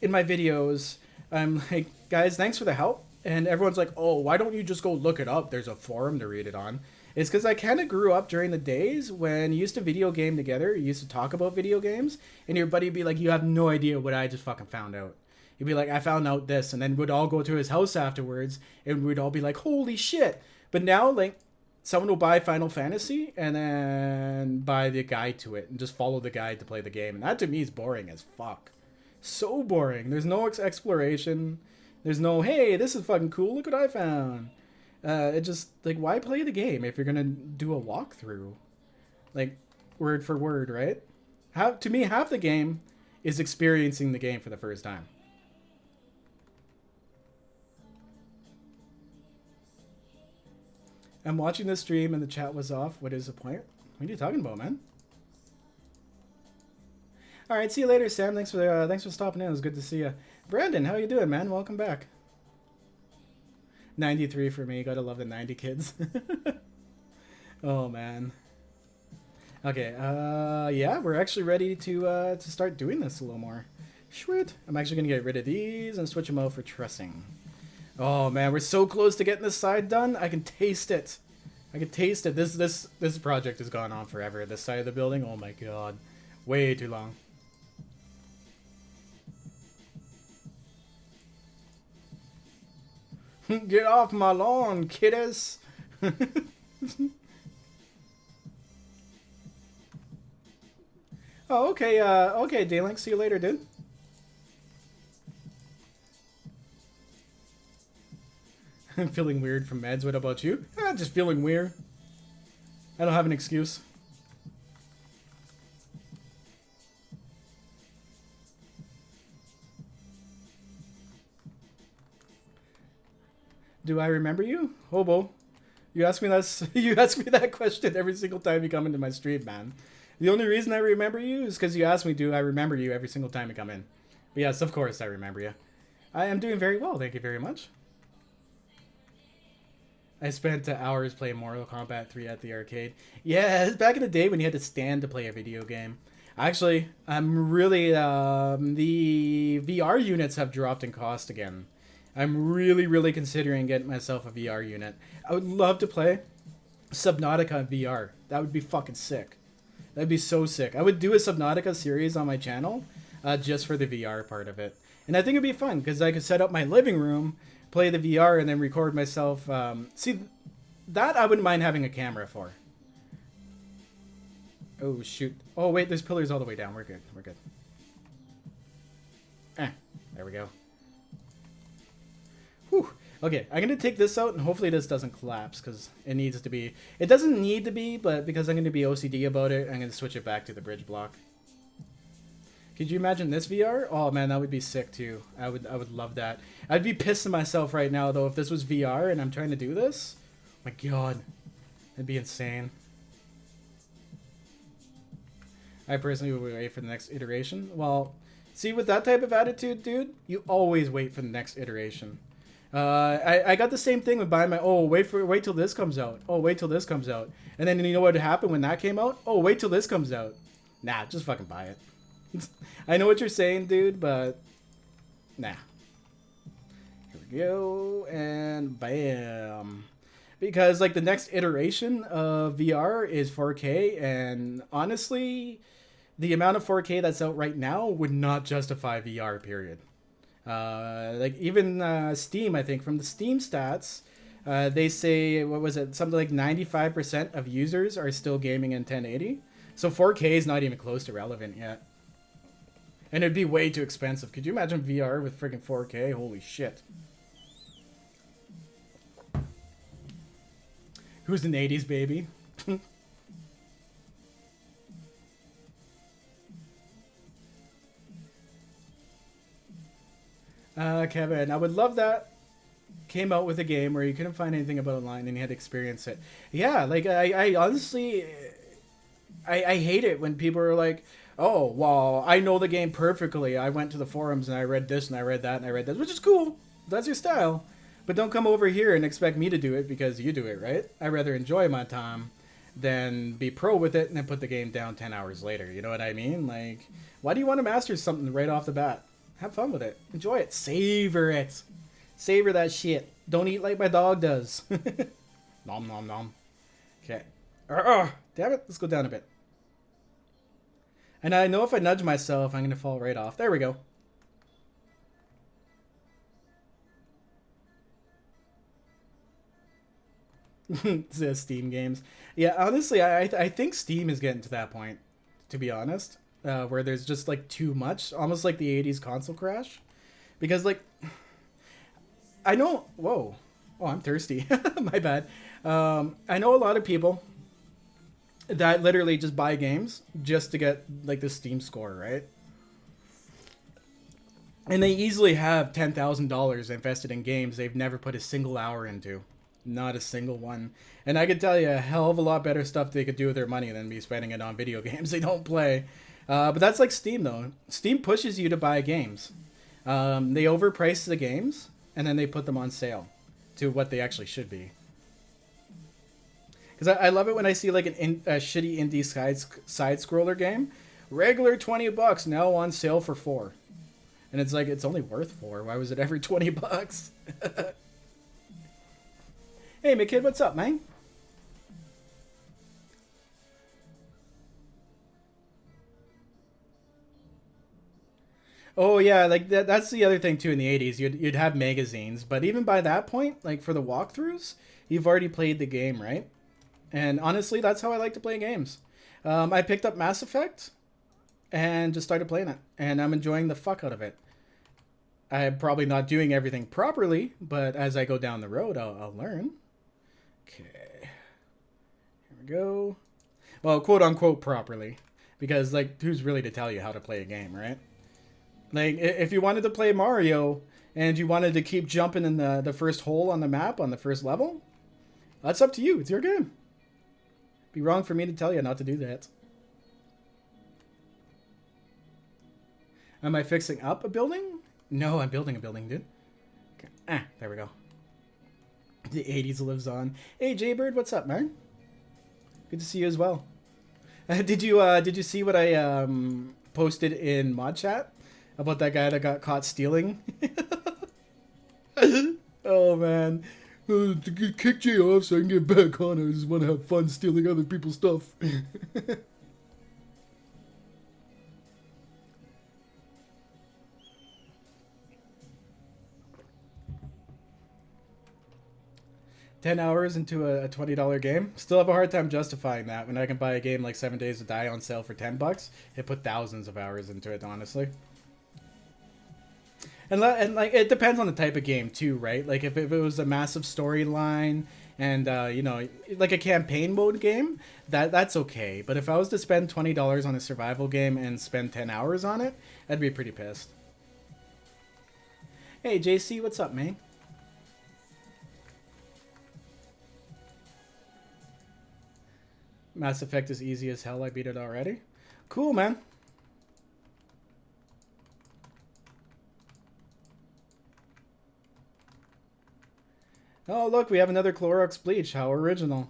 [SPEAKER 1] in my videos I'm like, guys, thanks for the help. And everyone's like, oh, why don't you just go look it up? There's a forum to read it on. It's because I kind of grew up during the days when you used to video game together. You used to talk about video games, and your buddy would be like, you have no idea what I just fucking found out. He'd be like, I found out this, and then we'd all go to his house afterwards, and we'd all be like, holy shit. But now, like, someone will buy Final Fantasy and then buy the guide to it and just follow the guide to play the game. And that to me is boring as fuck. So boring. There's no exploration. There's no, hey, this is fucking cool. Look what I found. It just, like, why play the game if you're going to do a walkthrough? Like, word for word, right? To me, half the game is experiencing the game for the first time. I'm watching the stream and the chat was off. What is the point? What are you talking about, man? All right, see you later, Sam. Thanks for stopping in. It was good to see you. Brandon, how you doing, man? Welcome back. 93 for me. Gotta love the 90 kids. Oh man. Okay. Yeah, we're actually ready to start doing this a little more. Sweet. I'm actually gonna get rid of these and switch them out for trussing. Oh man, we're so close to getting this side done. I can taste it. I can taste it. This project has gone on forever. This side of the building. Oh my god, way too long. Get off my lawn, kiddos. Oh, okay. Okay, D-Link. See you later, dude. I'm feeling weird from meds. What about you? Just feeling weird. I don't have an excuse. Do I remember you? Hobo. You ask me that you ask me that question every single time you come into my stream, man. The only reason I remember you is because you ask me, do I remember you every single time you come in. But yes, of course I remember you. I am doing very well, thank you very much. I spent hours playing Mortal Kombat 3 at the arcade. Yeah, it's back in the day when you had to stand to play a video game. Actually, I'm really... the VR units have dropped in cost again. I'm really considering getting myself a VR unit. I would love to play Subnautica in VR. That would be fucking sick. That'd be so sick. I would do a Subnautica series on my channel just for the VR part of it. And I think it'd be fun because I could set up my living room, play the VR, and then record myself. See, that I wouldn't mind having a camera for. Oh, shoot. Oh, wait, there's pillars all the way down. We're good. We're good. There we go. Whew. Okay, I'm going to take this out, and hopefully this doesn't collapse, because it needs to be... It doesn't need to be, but because I'm going to be OCD about it, I'm going to switch it back to the bridge block. Could you imagine this VR? Oh, man, that would be sick, too. I would love that. I'd be pissing myself right now, though, if this was VR and I'm trying to do this. My god. That'd be insane. I personally would wait for the next iteration. Well, see, with that type of attitude, dude, you always wait for the next iteration. I got the same thing with buying my, oh, wait till this comes out. Oh, wait till this comes out. And then you know what happened when that came out? Oh, wait till this comes out. Nah, just fucking buy it. I know what you're saying, dude, but nah. Here we go, and bam. Because, like, the next iteration of VR is 4K, and honestly, the amount of 4K that's out right now would not justify VR, period. Like, even Steam, I think, from the Steam stats, they say, what was it, something like 95% of users are still gaming in 1080. So 4K is not even close to relevant yet. And it'd be way too expensive. Could you imagine VR with freaking 4K? Holy shit. Who's an 80s baby? Kevin, I would love that. Came out with a game where you couldn't find anything about online and you had to experience it. Yeah, like, I honestly... I hate it when people are like, oh, well, I know the game perfectly. I went to the forums and I read this and I read that and I read that, which is cool. That's your style. But don't come over here and expect me to do it because you do it, right? I'd rather enjoy my time than be pro with it and then put the game down 10 hours later. You know what I mean? Like, why do you want to master something right off the bat? Have fun with it. Enjoy it. Savor it. Savor that shit. Don't eat like my dog does. Nom nom nom. Okay. Damn it. Let's go down a bit. And I know if I nudge myself, I'm going to fall right off. There we go. The Steam games. Yeah, honestly, I think Steam is getting to that point, to be honest, where there's just like too much, almost like the '80s console crash. Because like, I know. Whoa, oh, I'm thirsty. My bad. I know a lot of people that literally just buy games just to get like the Steam score, right? And they easily have $10,000 invested in games they've never put a single hour into. Not a single one. And I could tell you a hell of a lot better stuff they could do with their money than be spending it on video games they don't play. But that's like Steam, though. Steam pushes you to buy games. They overprice the games, and then they put them on sale to what they actually should be. Because I love it when I see like a shitty indie side scroller game. Regular $20, now on sale for $4. And it's like, it's only worth $4. Why was it ever $20? Hey, my kid, what's up, man? Oh yeah, like that's the other thing too. In the '80s, you'd have magazines, but even by that point, like for the walkthroughs, you've already played the game, right? And honestly, that's how I like to play games. I picked up Mass Effect and just started playing it, and I'm enjoying the fuck out of it. I'm probably not doing everything properly, but as I go down the road, I'll learn. Okay, here we go. Well, quote unquote properly, because like, who's really to tell you how to play a game, right? Like, if you wanted to play Mario and you wanted to keep jumping in the first hole on the map on the first level, that's up to you. It's your game. Be wrong for me to tell you not to do that. Am I fixing up a building? No, I'm building a building, dude. Okay. There we go. The '80s lives on. Hey, Jaybird, what's up, man? Good to see you as well. Did you see what I posted in mod chat about that guy that got caught stealing? Oh man, to kick Jay off so I can get back on. I just want to have fun stealing other people's stuff. $10 into a $20 game. Still have a hard time justifying that when I can buy a game like 7 Days to Die on sale for $10. It put thousands of hours into it, honestly. And like, it depends on the type of game too, right? Like if it was a massive storyline and you know, like a campaign mode game, that's okay. But if I was to spend $20 on a survival game and spend 10 hours on it, I'd be pretty pissed. Hey JC, what's up, man? Mass Effect is easy as hell. I beat it already. Cool, man. Oh, look, we have another Clorox bleach. How original.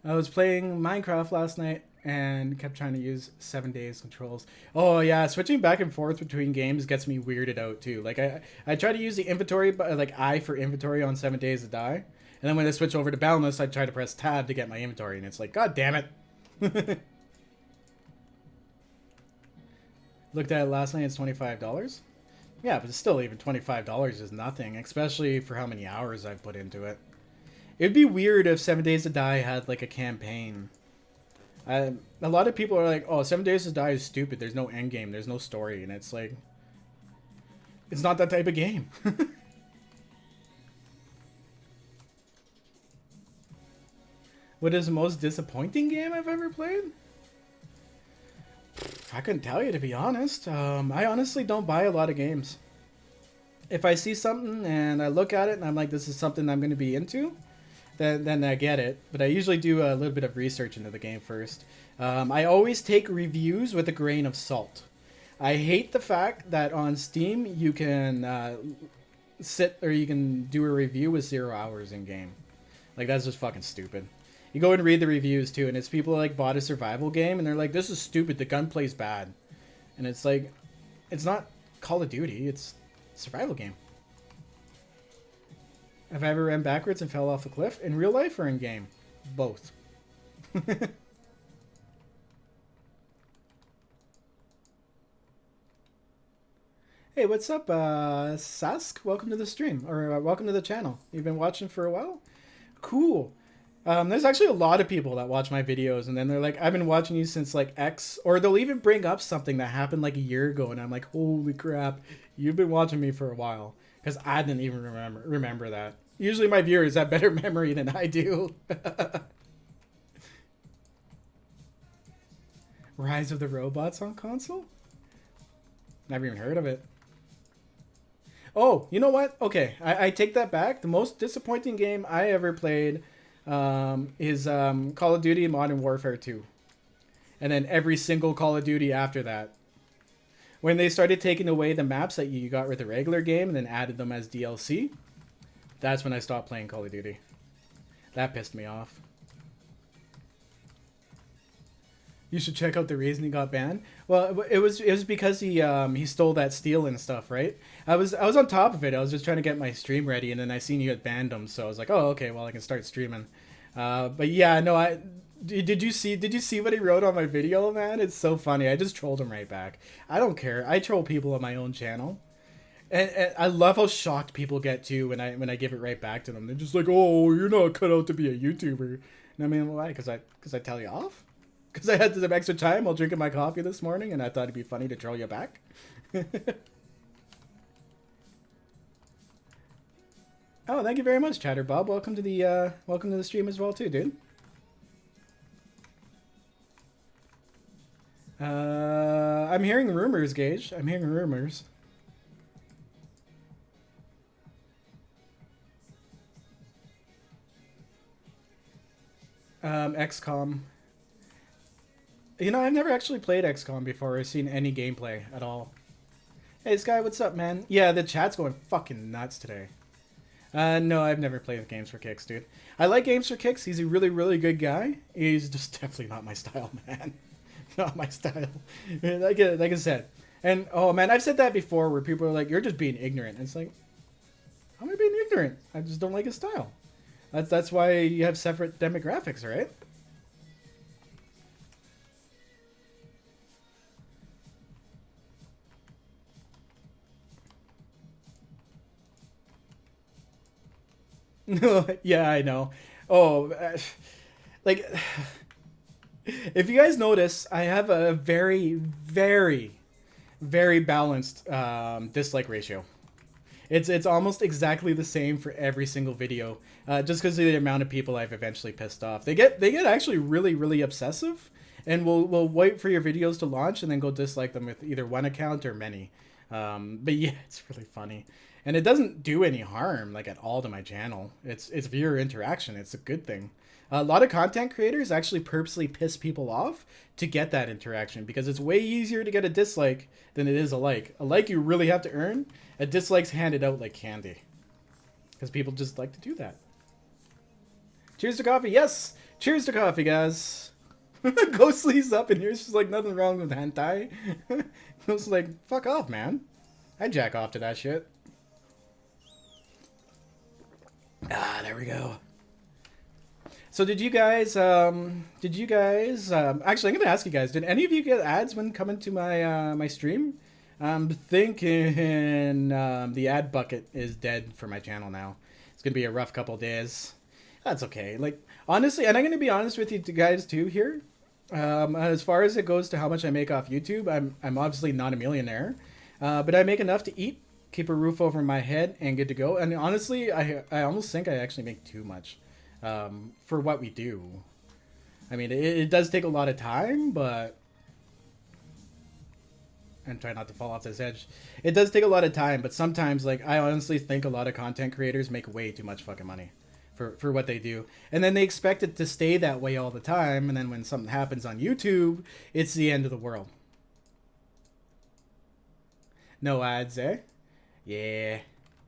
[SPEAKER 1] I was playing Minecraft last night and kept trying to use 7 Days controls. Oh, yeah, switching back and forth between games gets me weirded out, too. Like, I try to use the inventory, like I for inventory on 7 Days to Die. And then when I switch over to Boundless, I try to press tab to get my inventory, and it's like, God damn it. Looked at it last night, it's $25. Yeah, but still, even $25 is nothing, especially for how many hours I've put into it. It'd be weird if 7 Days to Die had, like, a campaign. A lot of people are like, oh, 7 Days to Die is stupid, there's no end game, there's no story, and it's like, it's not that type of game. What is the most disappointing game I've ever played? I couldn't tell you, to be honest. I honestly don't buy a lot of games. If I see something and I look at it and I'm like, this is something I'm going to be into, then I get it. But I usually do a little bit of research into the game first. I always take reviews with a grain of salt. I hate the fact that on Steam you can you can do a review with 0 hours in game. Like, that's just fucking stupid. You go and read the reviews too, and it's people like bought a survival game and they're like, this is stupid, the gunplay's bad. And it's like, it's not Call of Duty, it's a survival game. Have I ever ran backwards and fell off a cliff? In real life or in game? Both. Hey, what's up, Sask? Welcome to the stream, or welcome to the channel. You've been watching for a while? Cool. There's actually a lot of people that watch my videos, and then they're like, I've been watching you since like X, or they'll even bring up something that happened like a year ago, and I'm like, holy crap, you've been watching me for a while, because I didn't even remember that. Usually my viewers have better memory than I do. Rise of the Robots on console? Never even heard of it. Oh, you know what? Okay, I take that back. The most disappointing game I ever played is Call of Duty Modern Warfare 2. And then every single Call of Duty after that. When they started taking away the maps that you got with the regular game and then added them as DLC, that's when I stopped playing Call of Duty. That pissed me off. You should check out the reason he got banned. Well, it was because he stole that steel and stuff, right? I was on top of it. I was just trying to get my stream ready, and then I seen you had banned him, so I was like, oh, okay, well I can start streaming. But yeah, no, did you see what he wrote on my video, man? It's so funny. I just trolled him right back. I don't care. I troll people on my own channel, and I love how shocked people get too when I give it right back to them. They're just like, oh, you're not cut out to be a YouTuber. And I mean, why? Because I tell you off. Because I had some extra time while drinking my coffee this morning, and I thought it'd be funny to troll you back. Oh, thank you very much, Chatterbob. Welcome to the stream as well, too, dude. I'm hearing rumors, Gage. I'm hearing rumors. XCOM. You know, I've never actually played XCOM before or seen any gameplay at all. Hey, Sky, what's up, man? Yeah, the chat's going fucking nuts today. No, I've never played Games for Kicks, dude. I like Games for Kicks. He's a really, really good guy. He's just definitely not my style, man. Not my style. Like I said. And, oh, man, I've said that before where people are like, you're just being ignorant. And it's like, how am I being ignorant? I just don't like his style. That's why you have separate demographics, right? No, yeah, I know. Oh, like, if you guys notice, I have a very, very, very balanced dislike ratio. It's almost exactly the same for every single video, just because of the amount of people I've eventually pissed off. They get actually really, really obsessive, and will wait for your videos to launch and then go dislike them with either one account or many. But yeah, it's really funny. And it doesn't do any harm, like, at all to my channel. It's viewer interaction. It's a good thing. A lot of content creators actually purposely piss people off to get that interaction because it's way easier to get a dislike than it is a like. A like you really have to earn. A dislike's handed out like candy. Because people just like to do that. Cheers to coffee. Yes! Cheers to coffee, guys. Ghostly's up in here. She's like, nothing wrong with hentai. I was like, fuck off, man. I jack off to that shit. Ah, there we go. So did you guys, actually I'm gonna ask you guys, did any of you get ads when coming to my stream? I'm thinking the ad bucket is dead for my channel now. It's gonna be a rough couple days. That's okay. Like, honestly, and I'm gonna be honest with you guys too here. As far as it goes to how much I make off YouTube, I'm obviously not a millionaire, but I make enough to eat, keep a roof over my head, and good to go. And honestly, I almost think I actually make too much for what we do. I mean, it does take a lot of time, but and try not to fall off this edge. It does take a lot of time, but sometimes, like, I honestly think a lot of content creators make way too much fucking money for what they do. And then they expect it to stay that way all the time, and then when something happens on YouTube, it's the end of the world. No ads, eh? Yeah,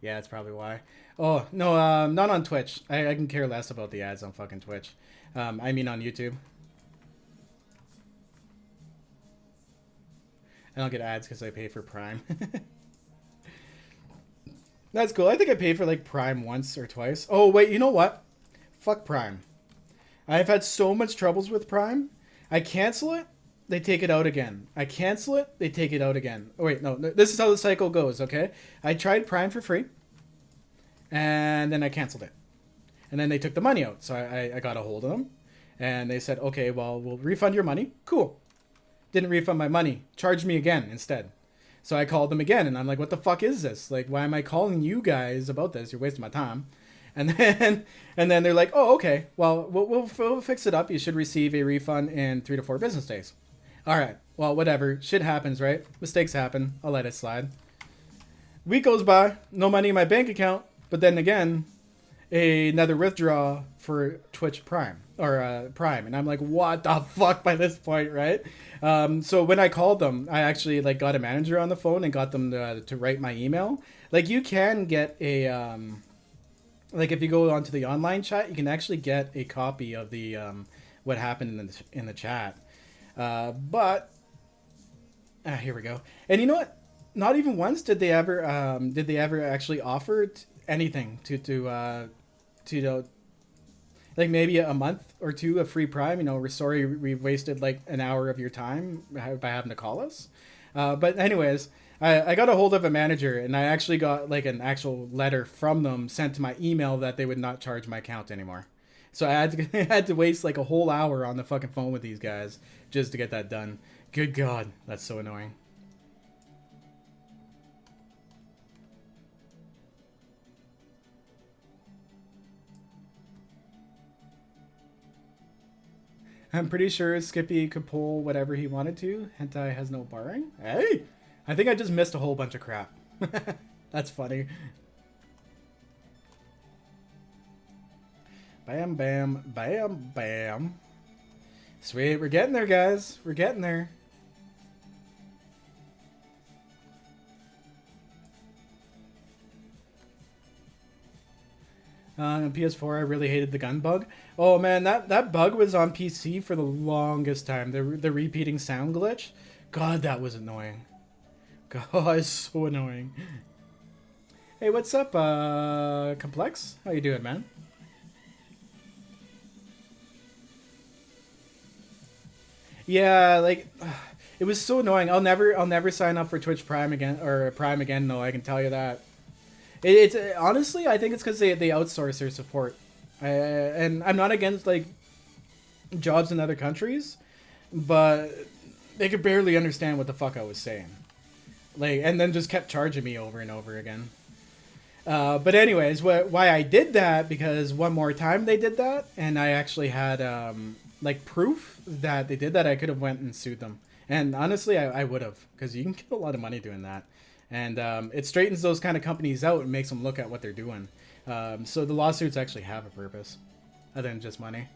[SPEAKER 1] that's probably why. Oh, no, not on Twitch. I can care less about the ads on fucking Twitch. I mean on YouTube. I don't get ads because I pay for Prime. That's cool. I think I paid for, like, Prime once or twice. Oh, wait, you know what? Fuck Prime. I've had so much troubles with Prime. I cancel it, they take it out again. I cancel it, they take it out again. Oh, wait, no. This is how the cycle goes, okay? I tried Prime for free, and then I canceled it. And then they took the money out. So I got a hold of them. And they said, okay, well, we'll refund your money. Cool. Didn't refund my money. Charged me again instead. So I called them again. And I'm like, what the fuck is this? Like, why am I calling you guys about this? You're wasting my time. And then they're like, oh, okay. Well, we'll fix it up. You should receive a refund in 3 to 4 business days. All right. Well, whatever. Shit happens, right? Mistakes happen. I'll let it slide. Week goes by. No money in my bank account. But then again, another withdrawal for Twitch Prime or Prime, and I'm like, what the fuck by this point, right? So when I called them, I actually like got a manager on the phone and got them to write my email. Like you can get a like if you go onto the online chat, you can actually get a copy of the what happened in the chat. But here we go. And you know what? Not even once did they ever actually offer anything to like maybe a month or two of free Prime. You know, we're sorry we wasted like an hour of your time by having to call us. But anyways, I got a hold of a manager and I actually got like an actual letter from them sent to my email that they would not charge my account anymore. So I had to waste like a whole hour on the fucking phone with these guys just to get that done. Good God, that's so annoying. I'm pretty sure Skippy could pull whatever he wanted to. Hentai has no barring. Hey! I think I just missed a whole bunch of crap. That's funny. Bam, bam, bam, bam. Sweet, we're getting there, guys. We're getting there. On PS4, I really hated the gun bug. Oh man, that bug was on PC for the longest time. The repeating sound glitch. God, that was annoying. God, it's so annoying. Hey, what's up, Complex? How you doing, man? Yeah, like it was so annoying. I'll never sign up for Twitch Prime again or Prime again. No, I can tell you that. It's honestly, I think it's because they outsource their support, and I'm not against like jobs in other countries, but they could barely understand what the fuck I was saying, like, and then just kept charging me over and over again. But anyways, why I did that, because one more time they did that, and I actually had like proof that they did that. I could have went and sued them, and honestly, I would have, because you can get a lot of money doing that. And it straightens those kind of companies out and makes them look at what they're doing. So the lawsuits actually have a purpose, other than just money.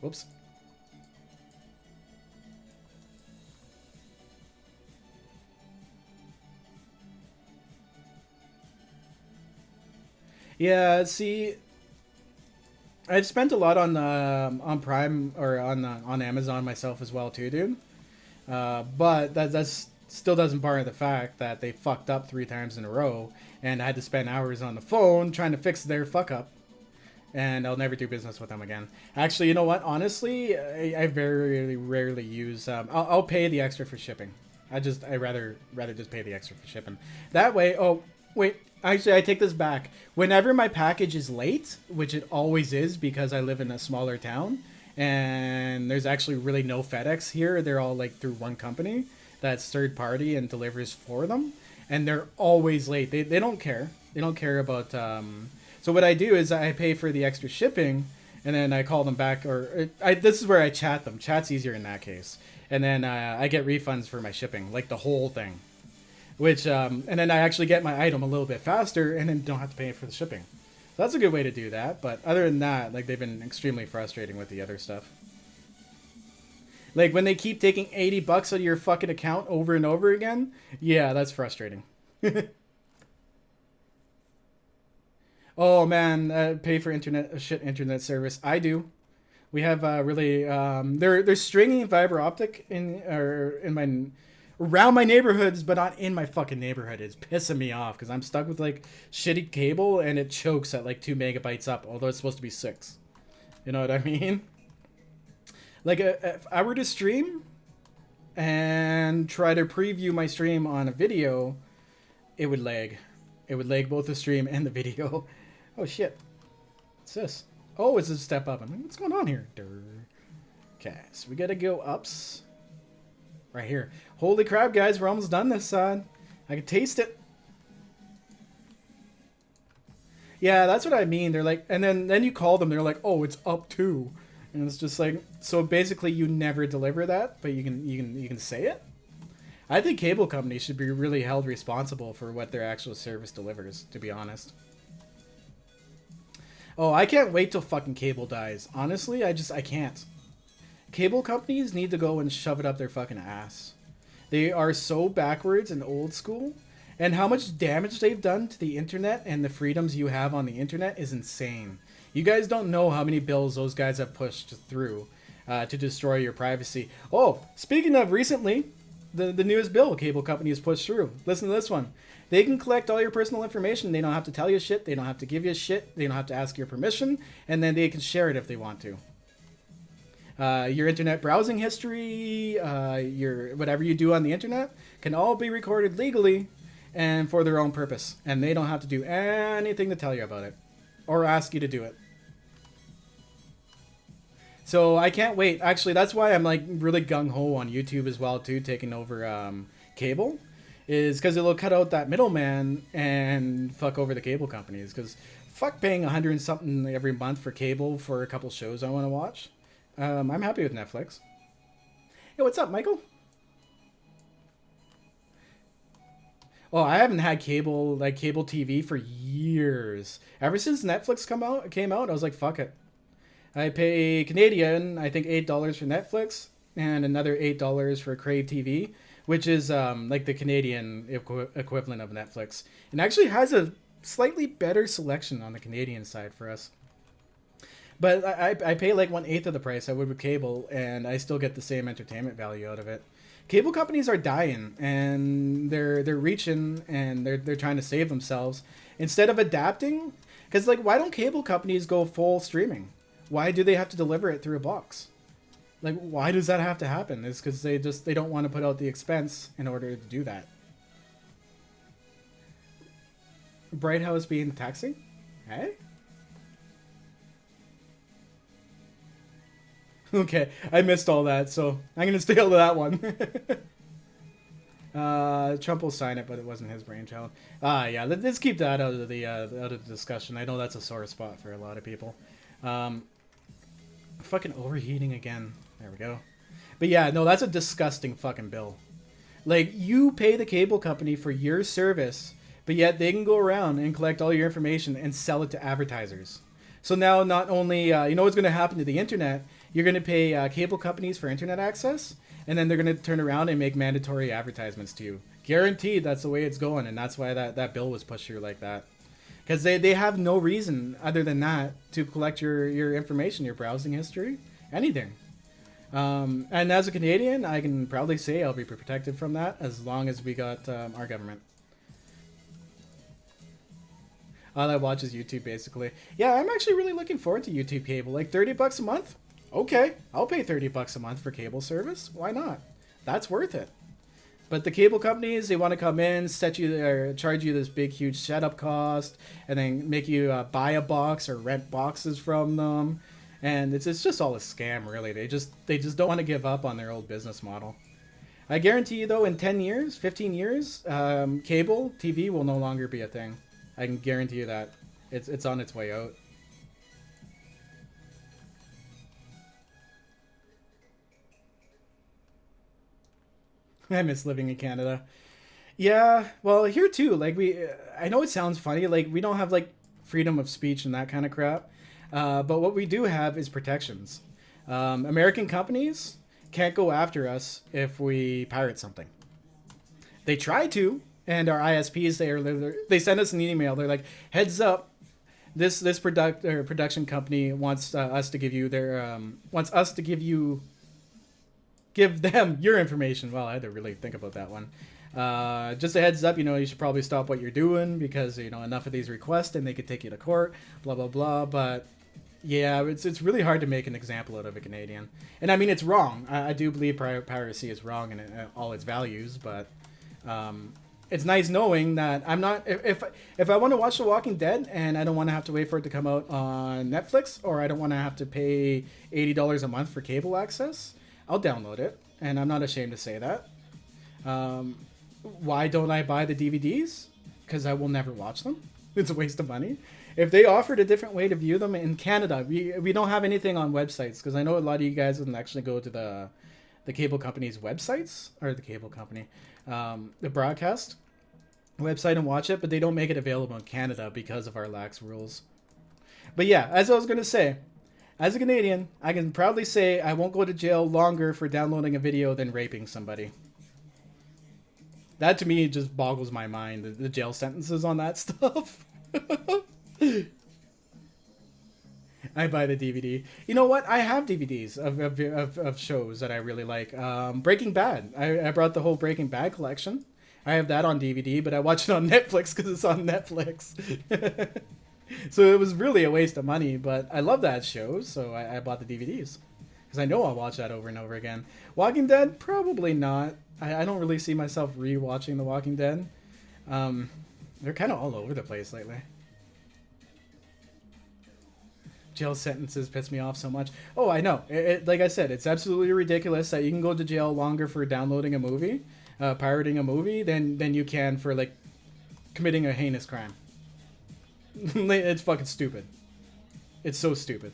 [SPEAKER 1] Whoops. Yeah, see, I've spent a lot on Prime or on Amazon myself as well too, dude. But that's still doesn't bar the fact that they fucked up 3 times in a row, and I had to spend hours on the phone trying to fix their fuck up. And I'll never do business with them again. Actually, you know what? Honestly, I very rarely use. I'll pay the extra for shipping. I rather just pay the extra for shipping. That way. Oh wait. Actually, I take this back. Whenever my package is late, which it always is because I live in a smaller town, and there's actually really no FedEx here. They're all like through one company that's third party and delivers for them, and they're always late. They don't care. They don't care about. So what I do is I pay for the extra shipping, and then I call them back, or this is where I chat them. Chat's easier in that case, and then I get refunds for my shipping, like the whole thing. Which, and then I actually get my item a little bit faster and then don't have to pay for the shipping. So that's a good way to do that. But other than that, like, they've been extremely frustrating with the other stuff. Like, when they keep taking $80 out of your fucking account over and over again, yeah, that's frustrating. Oh, man, pay for internet service. I do. We have really, they're stringing fiber optic in my around my neighborhoods, but not in my fucking neighborhood. It's pissing me off because I'm stuck with like shitty cable and it chokes at like 2 megabytes up, although it's supposed to be 6. You know what I mean? Like if I were to stream and try to preview my stream on a video, it would lag. It would lag both the stream and the video. Oh shit. What's this? Oh, it's a step up. I'm like, what's going on here? Okay, so we gotta go ups. Right here. Holy crap, guys, we're almost done this side. I can taste it. Yeah, that's what I mean. They're like, and then you call them, they're like, oh, it's up to. And it's just like, so basically you never deliver that, but you can say it. I think cable companies should be really held responsible for what their actual service delivers, to be honest. Oh, I can't wait till fucking cable dies. Honestly, I can't. Cable companies need to go and shove it up their fucking ass. They are so backwards and old school, and how much damage they've done to the internet and the freedoms you have on the internet is insane. You guys don't know how many bills those guys have pushed through to destroy your privacy. Oh, speaking of recently, the newest bill cable companies pushed through. Listen to this one. They can collect all your personal information. They don't have to tell you shit. They don't have to give you shit. They don't have to ask your permission. And then they can share it if they want to. Your internet browsing history, your whatever you do on the internet can all be recorded legally and for their own purpose. And they don't have to do anything to tell you about it or ask you to do it. So I can't wait. Actually, that's why I'm like really gung-ho on YouTube as well too, taking over cable, is because it'll cut out that middleman and fuck over the cable companies. Because fuck paying $100 and something every month for cable for a couple shows I want to watch. I'm happy with Netflix. Hey, what's up, Michael? Oh, I haven't had cable TV for years. Ever since Netflix came out, I was like, fuck it. I pay Canadian, I think $8 for Netflix and another $8 for Crave TV, which is like the Canadian equivalent of Netflix. And actually has a slightly better selection on the Canadian side for us. But I pay like 1/8 of the price I would with cable, and I still get the same entertainment value out of it. Cable companies are dying, and they're reaching, and they're trying to save themselves instead of adapting. Because like, why don't cable companies go full streaming? Why do they have to deliver it through a box? Like, why does that have to happen? It's because they don't want to put out the expense in order to do that. Bright House being taxing? Hey? Okay, I missed all that, so I'm gonna stay out of that one. Trump will sign it, but it wasn't his brainchild. Yeah, let's keep that out of the discussion. I know that's a sore spot for a lot of people. Fucking overheating again. There we go. But yeah, no, that's a disgusting fucking bill. Like, you pay the cable company for your service, but yet they can go around and collect all your information and sell it to advertisers. So now not only, you know what's going to happen to the internet, you're going to pay cable companies for internet access, and then they're going to turn around and make mandatory advertisements to you. Guaranteed that's the way it's going, and that's why that bill was pushed through like that. Because they have no reason other than that to collect your information, your browsing history, anything. And as a Canadian, I can proudly say I'll be protected from that as long as we got our government. All I watch is YouTube, basically. Yeah, I'm actually really looking forward to YouTube cable. Like $30 a month? Okay, I'll pay $30 a month for cable service. Why not? That's worth it. But the cable companies, they want to come in, set you or charge you this big, huge setup cost, and then make you buy a box or rent boxes from them. And it's just all a scam, really. They just don't want to give up on their old business model. I guarantee you, though, in 10 years, 15 years, cable TV will no longer be a thing. I can guarantee you that. It's on its way out. I miss living in Canada. Yeah, well, here too. Like I know it sounds funny. Like we don't have like freedom of speech and that kind of crap. But what we do have is protections. American companies can't go after us if we pirate something. They try to, and our ISPs they send us an email. They're like, heads up. This production company wants us to give you give them your information. Well, I had to really think about that one. Just a heads up, you should probably stop what you're doing because, enough of these requests and they could take you to court, blah, blah, blah. But yeah, it's really hard to make an example out of a Canadian. And I mean, it's wrong. I do believe piracy is wrong in all its values, but it's nice knowing that I'm not if I want to watch The Walking Dead and I don't want to have to wait for it to come out on Netflix, or I don't want to have to pay $80 a month for cable access, I'll download it, and I'm not ashamed to say that. Why don't I buy the DVDs? Because I will never watch them. It's a waste of money. If they offered a different way to view them in Canada, we don't have anything on websites, because I know a lot of you guys wouldn't actually go to the cable company's websites, or the cable company, the broadcast website and watch it, but they don't make it available in Canada because of our lax rules. But yeah, as I was going to say, as a Canadian, I can proudly say I won't go to jail longer for downloading a video than raping somebody. That to me just boggles my mind, the jail sentences on that stuff. I buy the DVD. You know what? I have DVDs of shows that I really like. Breaking Bad. I brought the whole Breaking Bad collection. I have that on DVD, but I watch it on Netflix because it's on Netflix. So it was really a waste of money, but I love that show, so I bought the DVDs. Because I know I'll watch that over and over again. Walking Dead? Probably not. I don't really see myself re-watching The Walking Dead. They're kind of all over the place lately. Jail sentences piss me off so much. Oh, I know. Like I said, it's absolutely ridiculous that you can go to jail longer for downloading a movie, pirating a movie, than you can for, like, committing a heinous crime. It's fucking stupid. It's so stupid.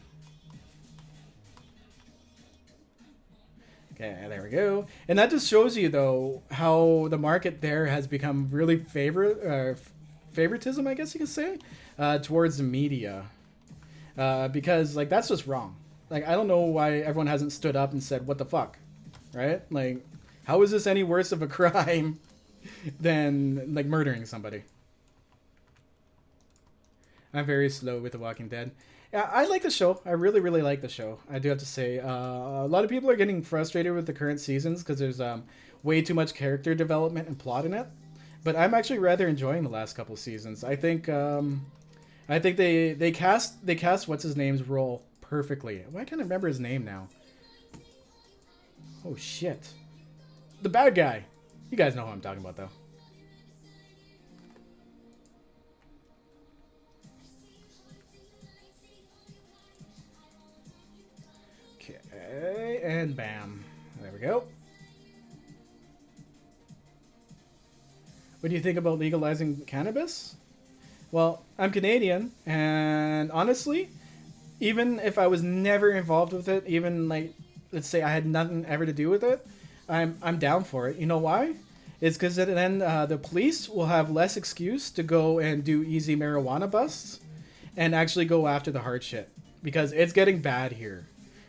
[SPEAKER 1] Okay, there we go. And that just shows you, though, how the market there has become really favoritism, I guess you could say, towards the media. Because, like, that's just wrong. Like, I don't know why everyone hasn't stood up and said, what the fuck? Right? Like, how is this any worse of a crime than, like, murdering somebody? I'm very slow with The Walking Dead. Yeah, I like the show. I really, really like the show. I do have to say. A lot of people are getting frustrated with the current seasons because there's way too much character development and plot in it. But I'm actually rather enjoying the last couple seasons. I think they cast what's his name's role perfectly. Why can't I remember his name now? Oh shit. The bad guy. You guys know who I'm talking about, though. Okay, and bam. There we go. What do you think about legalizing cannabis? Well, I'm Canadian, and honestly, even if I was never involved with it, even, like, let's say I had nothing ever to do with it, I'm down for it. You know why? It's because then the police will have less excuse to go and do easy marijuana busts and actually go after the hard shit, because it's getting bad here.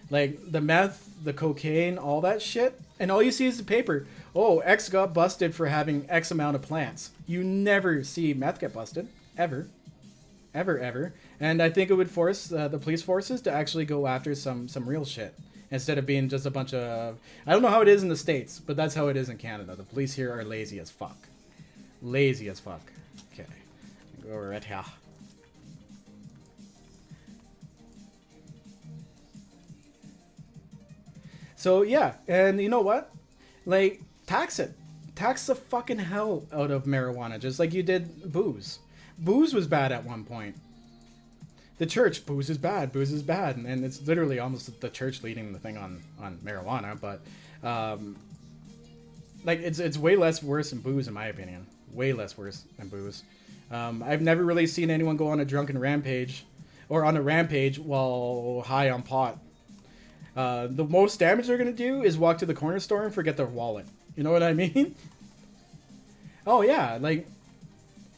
[SPEAKER 1] Like, the meth, the cocaine, all that shit, and all you see is the paper. Oh, X got busted for having X amount of plants. You never see meth get busted. Ever. Ever, ever. And I think it would force the police forces to actually go after some real shit, instead of being just a bunch of... I don't know how it is in the States, but that's how it is in Canada. The police here are lazy as fuck. Lazy as fuck. Okay. Go right here. So, yeah. And you know what? Like, tax it. Tax the fucking hell out of marijuana, just like you did booze. Booze was bad at one point. The church, booze is bad, and it's literally almost the church leading the thing on marijuana, but like it's way less worse than booze in my opinion. Way less worse than booze. I've never really seen anyone go on a drunken rampage or on a rampage while high on pot. The most damage they're gonna do is walk to the corner store and forget their wallet. You know what I mean? Oh yeah, like,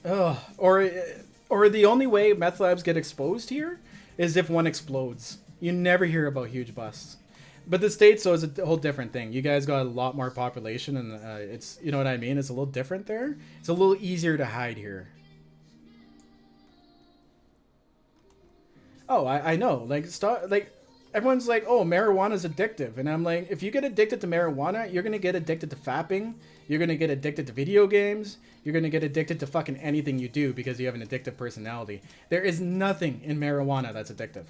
[SPEAKER 1] or the only way meth labs get exposed here is if one explodes. You never hear about huge busts. But the States, though, is a whole different thing. You guys got a lot more population, and it's, you know what I mean? It's a little different there. It's a little easier to hide here. Oh, I know. Like, everyone's like, oh, marijuana's addictive. And I'm like, if you get addicted to marijuana, you're going to get addicted to fapping. You're going to get addicted to video games. You're going to get addicted to fucking anything you do because you have an addictive personality. There is nothing in marijuana that's addictive.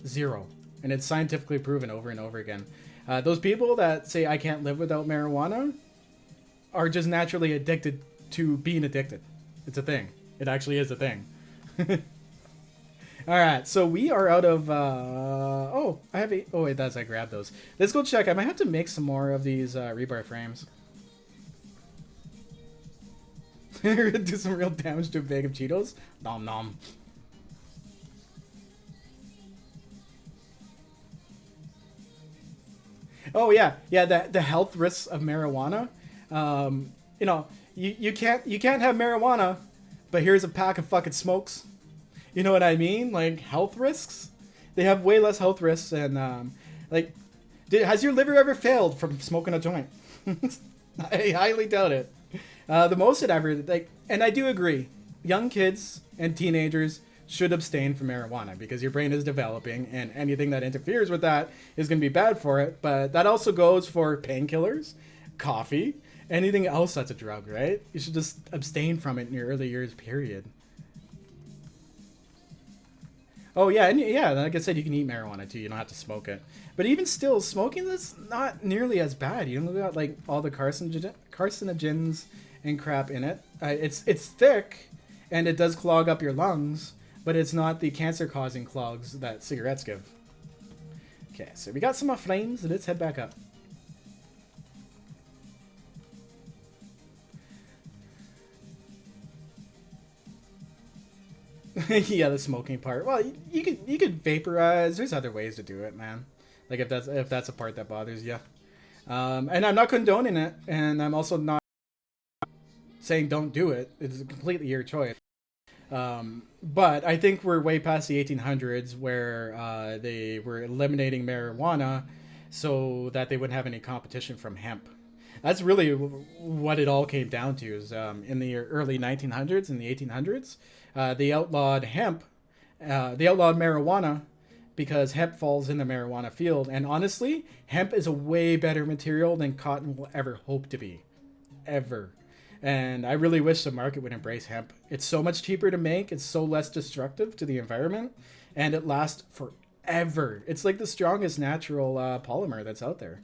[SPEAKER 1] Zero. And it's scientifically proven over and over again. Those people that say I can't live without marijuana are just naturally addicted to being addicted. It's a thing. It actually is a thing. All right, so we are out of. Oh, I have 8. Oh wait, I grabbed those. Let's go check. I might have to make some more of these rebar frames. We're gonna do some real damage to a bag of Cheetos. Nom nom. Oh yeah, yeah. The health risks of marijuana. You know, you can't have marijuana, but here's a pack of fucking smokes. You know what I mean? Like health risks. They have way less health risks, and like, has your liver ever failed from smoking a joint? I highly doubt it. The most it ever like, and I do agree. Young kids and teenagers should abstain from marijuana because your brain is developing, and anything that interferes with that is going to be bad for it. But that also goes for painkillers, coffee, anything else that's a drug, right? You should just abstain from it in your early years, period. Oh yeah, and yeah, like I said, you can eat marijuana too. You don't have to smoke it. But even still, smoking is not nearly as bad. You don't got like all the carcinogens and crap in it. It's thick, and it does clog up your lungs, but it's not the cancer-causing clogs that cigarettes give. Okay, so we got some flames. Let's head back up. Yeah, the smoking part. Well, you could vaporize. There's other ways to do it, man. Like if that's a part that bothers you. And I'm not condoning it, and I'm also not saying don't do it. It's completely your choice. But I think we're way past the 1800s where they were eliminating marijuana so that they wouldn't have any competition from hemp. That's really what it all came down to. Is in the early 1900s and the 1800s, they outlawed hemp, they outlawed marijuana because hemp falls in the marijuana field. And honestly, hemp is a way better material than cotton will ever hope to be, ever. And I really wish the market would embrace hemp. It's so much cheaper to make. It's so less destructive to the environment, and it lasts forever. It's like the strongest natural polymer that's out there.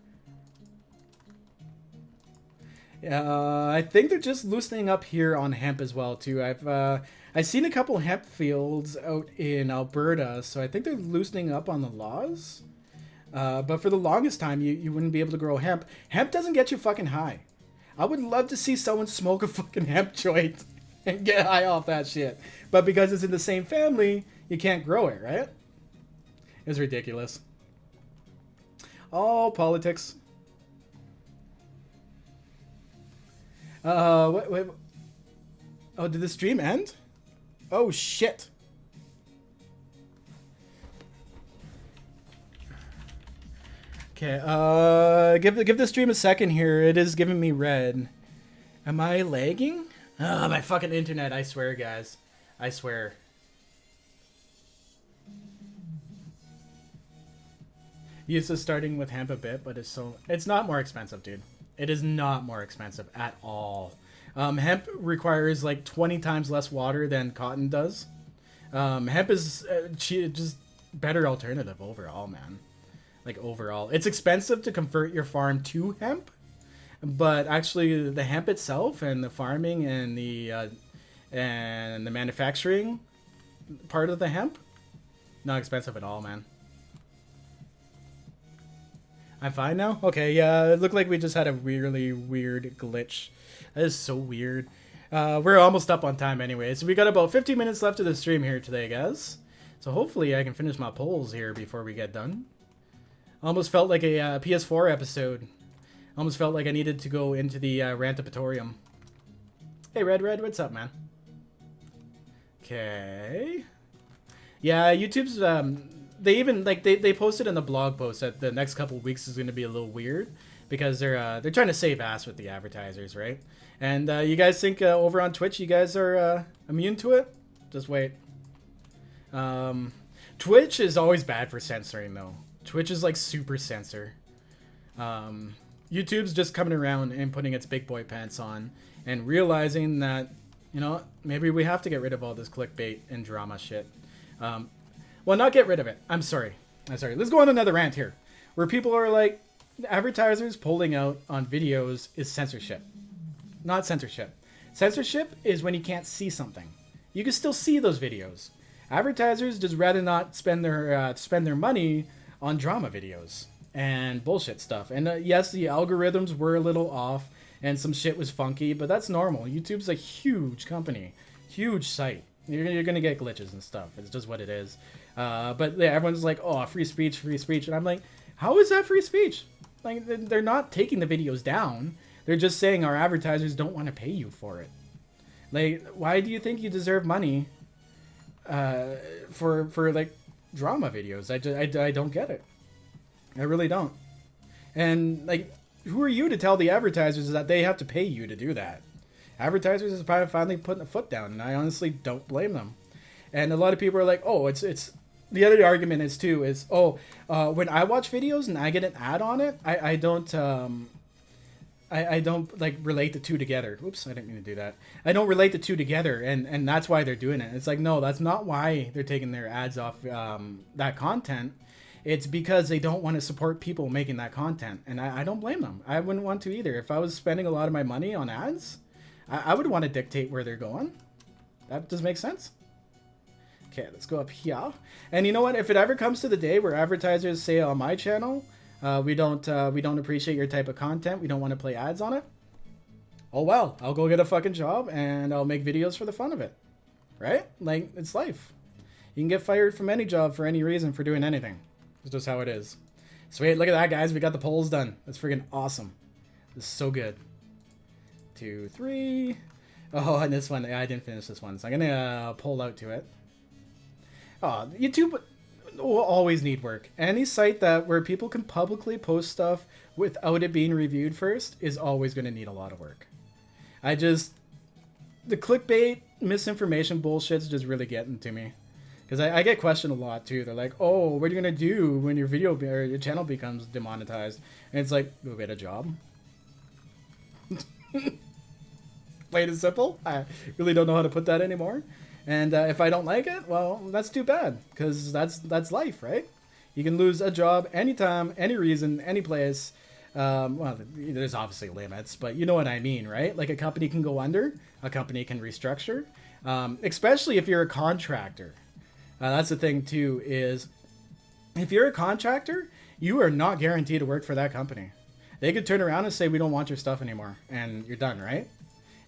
[SPEAKER 1] I think they're just loosening up here on hemp as well too. I've seen a couple hemp fields out in Alberta, so I think they're loosening up on the laws. But for the longest time, you wouldn't be able to grow hemp. Hemp doesn't get you fucking high. I would love to see someone smoke a fucking hemp joint and get high off that shit. But because it's in the same family, you can't grow it, right? It's ridiculous. All politics. Wait. Oh, did the stream end? Oh, shit. Okay, give the stream a second here. It is giving me red. Am I lagging? Oh, my fucking internet, I swear, guys. I swear. Used to starting with hemp a bit, but it's not more expensive, dude. It is not more expensive at all. Hemp requires like 20 times less water than cotton does. Hemp is just better alternative overall, man. Like overall, it's expensive to convert your farm to hemp, but actually the hemp itself and the farming and the manufacturing part of the hemp, not expensive at all, man. I'm fine now? Okay, yeah, it looked like we just had a really weird glitch. That is so weird. We're almost up on time anyway, so we got about 15 minutes left of the stream here today, guys. So hopefully I can finish my polls here before we get done. Almost felt like a PS4 episode. Almost felt like I needed to go into the Rantapatorium. Hey, Red, what's up, man? Okay. Yeah, YouTube's they even like they posted in the blog post that the next couple weeks is going to be a little weird because they're trying to save ass with the advertisers, right? And you guys think over on Twitch you guys are immune to it? Just wait. Twitch is always bad for censoring though. Twitch is like super censor. YouTube's just coming around and putting its big boy pants on and realizing that, you know, maybe we have to get rid of all this clickbait and drama shit. Well, not get rid of it. I'm sorry. Let's go on another rant here. Where people are like, advertisers pulling out on videos is censorship. Not censorship. Censorship is when you can't see something. You can still see those videos. Advertisers just rather not spend their money on drama videos and bullshit stuff. And yes, the algorithms were a little off and some shit was funky, but that's normal. YouTube's a huge company, huge site. You're gonna get glitches and stuff. It's just what it is. But yeah, everyone's like, oh, free speech, and I'm like, how is that free speech? Like, they're not taking the videos down. They're just saying our advertisers don't want to pay you for it. Like, why do you think you deserve money for like drama videos? I don't get it. I really don't. And like, who are you to tell the advertisers that they have to pay you to do that? Advertisers is probably finally putting a foot down, and I honestly don't blame them. And a lot of people are like, oh, it's the other argument is too is, oh, when I watch videos and I get an ad on it, I don't like relate the two together. Oops, I didn't mean to do that. I don't relate the two together, and that's why they're doing it. It's like, no, that's not why they're taking their ads off that content. It's because they don't want to support people making that content, and I don't blame them. I wouldn't want to either. If I was spending a lot of my money on ads, I would want to dictate where they're going. That does make sense. Okay, let's go up here. And you know what? If it ever comes to the day where advertisers say on my channel, we don't appreciate your type of content, we don't want to play ads on it, oh well, I'll go get a fucking job and I'll make videos for the fun of it. Right? Like, it's life. You can get fired from any job for any reason for doing anything. It's just how it is. Sweet, look at that, guys. We got the polls done. That's freaking awesome. This is so good. 2, 3. Oh, and this one, I didn't finish this one, so I'm gonna pull out to it. Oh, YouTube will always need work. Any site where people can publicly post stuff without it being reviewed first is always going to need a lot of work. The clickbait, misinformation bullshit's just really getting to me. Because I get questioned a lot too. They're like, oh, what are you going to do when your video or your channel becomes demonetized? And it's like, go get a job. Plain and simple. I really don't know how to put that anymore. And if I don't like it, well, that's too bad, because that's life, right? You can lose a job anytime, any reason, any place. Well, there's obviously limits, but you know what I mean, right? Like, a company can go under, a company can restructure, especially if you're a contractor. That's the thing, too, is if you're a contractor, you are not guaranteed to work for that company. They could turn around and say, we don't want your stuff anymore, and you're done, right?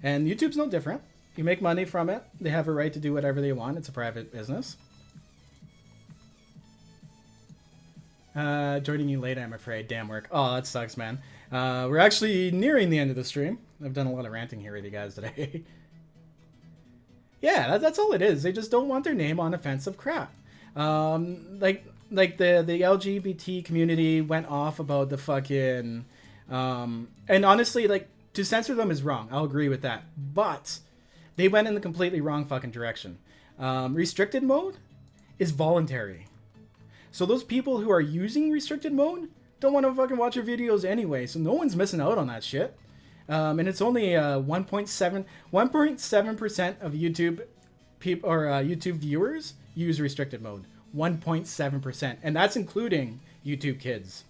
[SPEAKER 1] And YouTube's no different. You make money from it. They have a right to do whatever they want. It's a private business. Joining you late, I'm afraid. Damn work. Oh, that sucks, man. We're actually nearing the end of the stream. I've done a lot of ranting here with you guys today. Yeah, that's all it is. They just don't want their name on offensive crap. Like the LGBT community went off about the fucking... and honestly, like, to censor them is wrong. I'll agree with that. But they went in the completely wrong fucking direction. Restricted mode is voluntary. So those people who are using restricted mode don't want to fucking watch your videos anyway. So no one's missing out on that shit. And it's only 1.7% of YouTube people or YouTube viewers use restricted mode. 1.7%, and that's including YouTube Kids.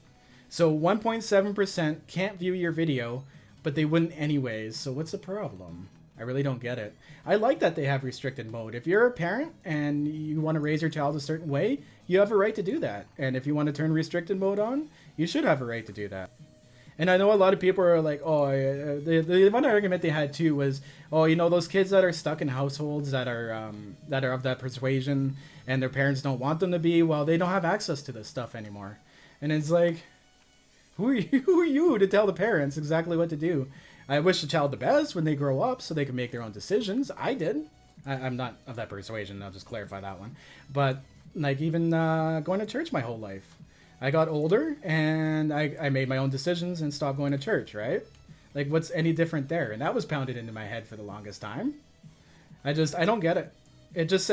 [SPEAKER 1] So 1.7% can't view your video, but they wouldn't anyways. So what's the problem? I really don't get it. I like that they have restricted mode. If you're a parent and you want to raise your child a certain way, you have a right to do that. And if you want to turn restricted mode on, you should have a right to do that. And I know a lot of people are like, oh, the one argument they had too was, oh, you know, those kids that are stuck in households that are of that persuasion and their parents don't want them to be, well, they don't have access to this stuff anymore. And it's like, who are you to tell the parents exactly what to do? I wish the child the best when they grow up so they can make their own decisions. I did. I'm not of that persuasion. I'll just clarify that one. But like, even going to church my whole life. I got older and I made my own decisions and stopped going to church, right? Like, what's any different there? And that was pounded into my head for the longest time. I don't get it. It just,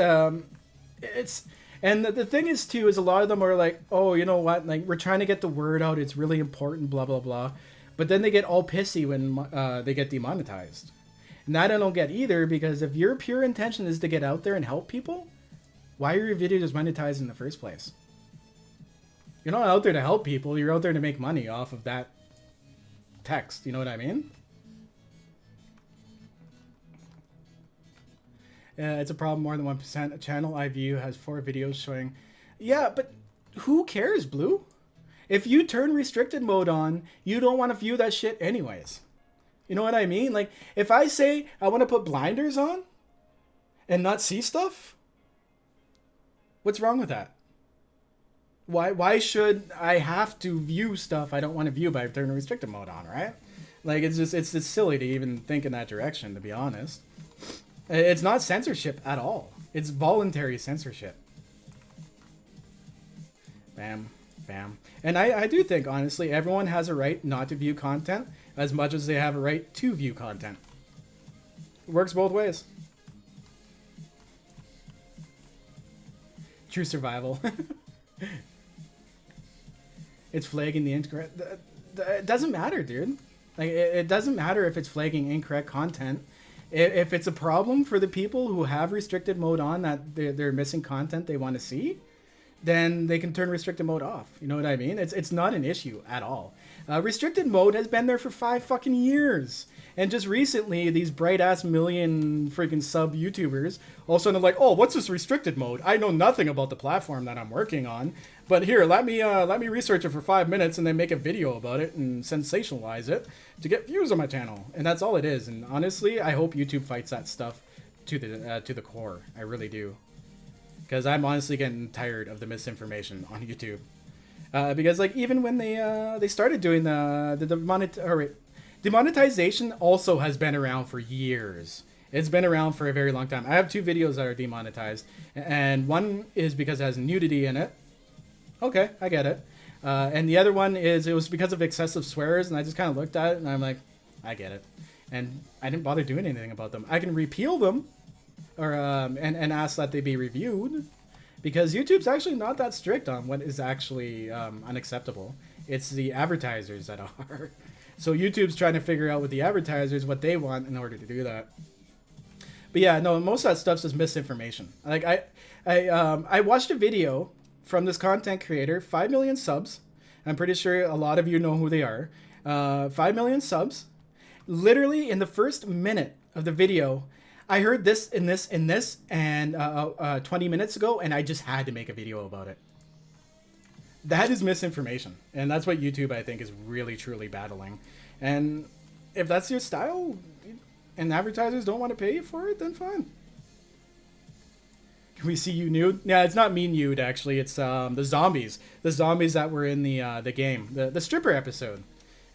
[SPEAKER 1] it's, and the thing is too, is a lot of them are like, oh, you know what? Like, we're trying to get the word out. It's really important, blah, blah, blah. But then they get all pissy when they get demonetized. And that I don't get either, because if your pure intention is to get out there and help people, why are your videos monetized in the first place? You're not out there to help people. You're out there to make money off of that text. You know what I mean? It's a problem more than 1%. A channel I view has 4 videos showing. Yeah, but who cares, Blue? If you turn restricted mode on, you don't want to view that shit anyways. You know what I mean? Like, if I say I want to put blinders on and not see stuff, what's wrong with that? Why should I have to view stuff I don't want to view by turning restricted mode on, right? Like, it's just silly to even think in that direction, to be honest. It's not censorship at all. It's voluntary censorship. Bam, bam. And I do think, honestly, everyone has a right not to view content as much as they have a right to view content. It works both ways. True survival. It's flagging the incorrect. It doesn't matter, dude. Like, it doesn't matter if it's flagging incorrect content. If it's a problem for the people who have restricted mode on, that they're missing content they want to see, then they can turn restricted mode off. You know what I mean? It's not an issue at all. Restricted mode has been there for 5 fucking years. And just recently, these bright-ass million freaking sub YouTubers all of a sudden are like, oh, what's this restricted mode? I know nothing about the platform that I'm working on, but here, let me research it for 5 minutes and then make a video about it and sensationalize it to get views on my channel. And that's all it is. And honestly, I hope YouTube fights that stuff to the core. I really do. Because I'm honestly getting tired of the misinformation on YouTube. Because like even when they started doing demonetization also has been around for years. It's been around for a very long time. I have 2 videos that are demonetized, and one is because it has nudity in it. Okay, I get it. And the other one is it was because of excessive swears, and I just kind of looked at it and I'm like, I get it. And I didn't bother doing anything about them. I can repeal them, or and ask that they be reviewed, because YouTube's actually not that strict on what is actually unacceptable. It's the advertisers that are. So YouTube's trying to figure out with the advertisers what they want in order to do that. But yeah, no, most of that stuff's just misinformation. Like I watched a video from this content creator, 5 million subs. I'm pretty sure a lot of you know who they are. 5 million subs. Literally in the first minute of the video, I heard this and this and this and 20 minutes ago, and I just had to make a video about it. That is misinformation, and that's what YouTube, I think, is really truly battling. And if that's your style and advertisers don't want to pay you for it, then fine. Can we see you nude? Yeah, it's not me nude, actually. It's the zombies that were in the game. The stripper episode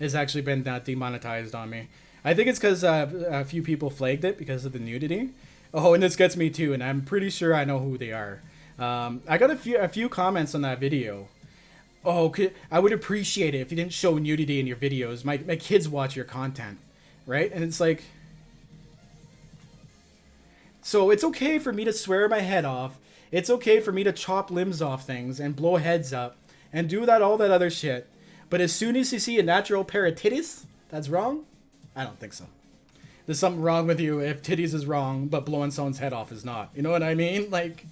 [SPEAKER 1] has actually been demonetized on me. I think it's because a few people flagged it because of the nudity. Oh, and this gets me too, and I'm pretty sure I know who they are. I got a few comments on that video. Oh, I would appreciate it if you didn't show nudity in your videos. My kids watch your content, right? And it's like, so it's okay for me to swear my head off. It's okay for me to chop limbs off things and blow heads up and do all that other shit. But as soon as you see a natural pair of titties, that's wrong? I don't think so. There's something wrong with you if titties is wrong, but blowing someone's head off is not. You know what I mean? Like,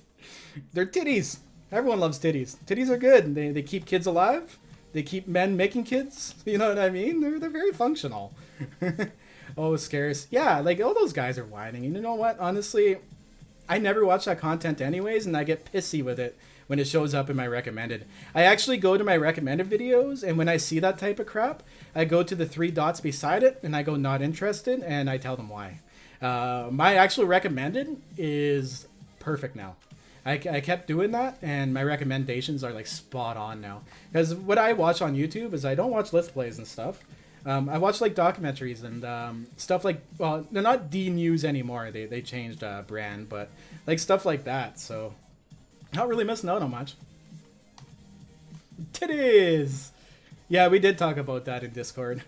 [SPEAKER 1] they're titties. Everyone loves titties. Titties are good. They keep kids alive. They keep men making kids. You know what I mean? They're very functional. Oh, scarce. Yeah, like all those guys are whining. And you know what? Honestly, I never watch that content anyways, and I get pissy with it when it shows up in my recommended. I actually go to my recommended videos, and when I see that type of crap, I go to the 3 dots beside it, and I go not interested, and I tell them why. My actual recommended is perfect now. I kept doing that, and my recommendations are like spot on now. Because what I watch on YouTube is I don't watch Let's Plays and stuff. I watch like documentaries and stuff like, well, they're not D-News anymore. They changed brand, but like stuff like that. So not really missing out on much. Titties! Yeah, we did talk about that in Discord.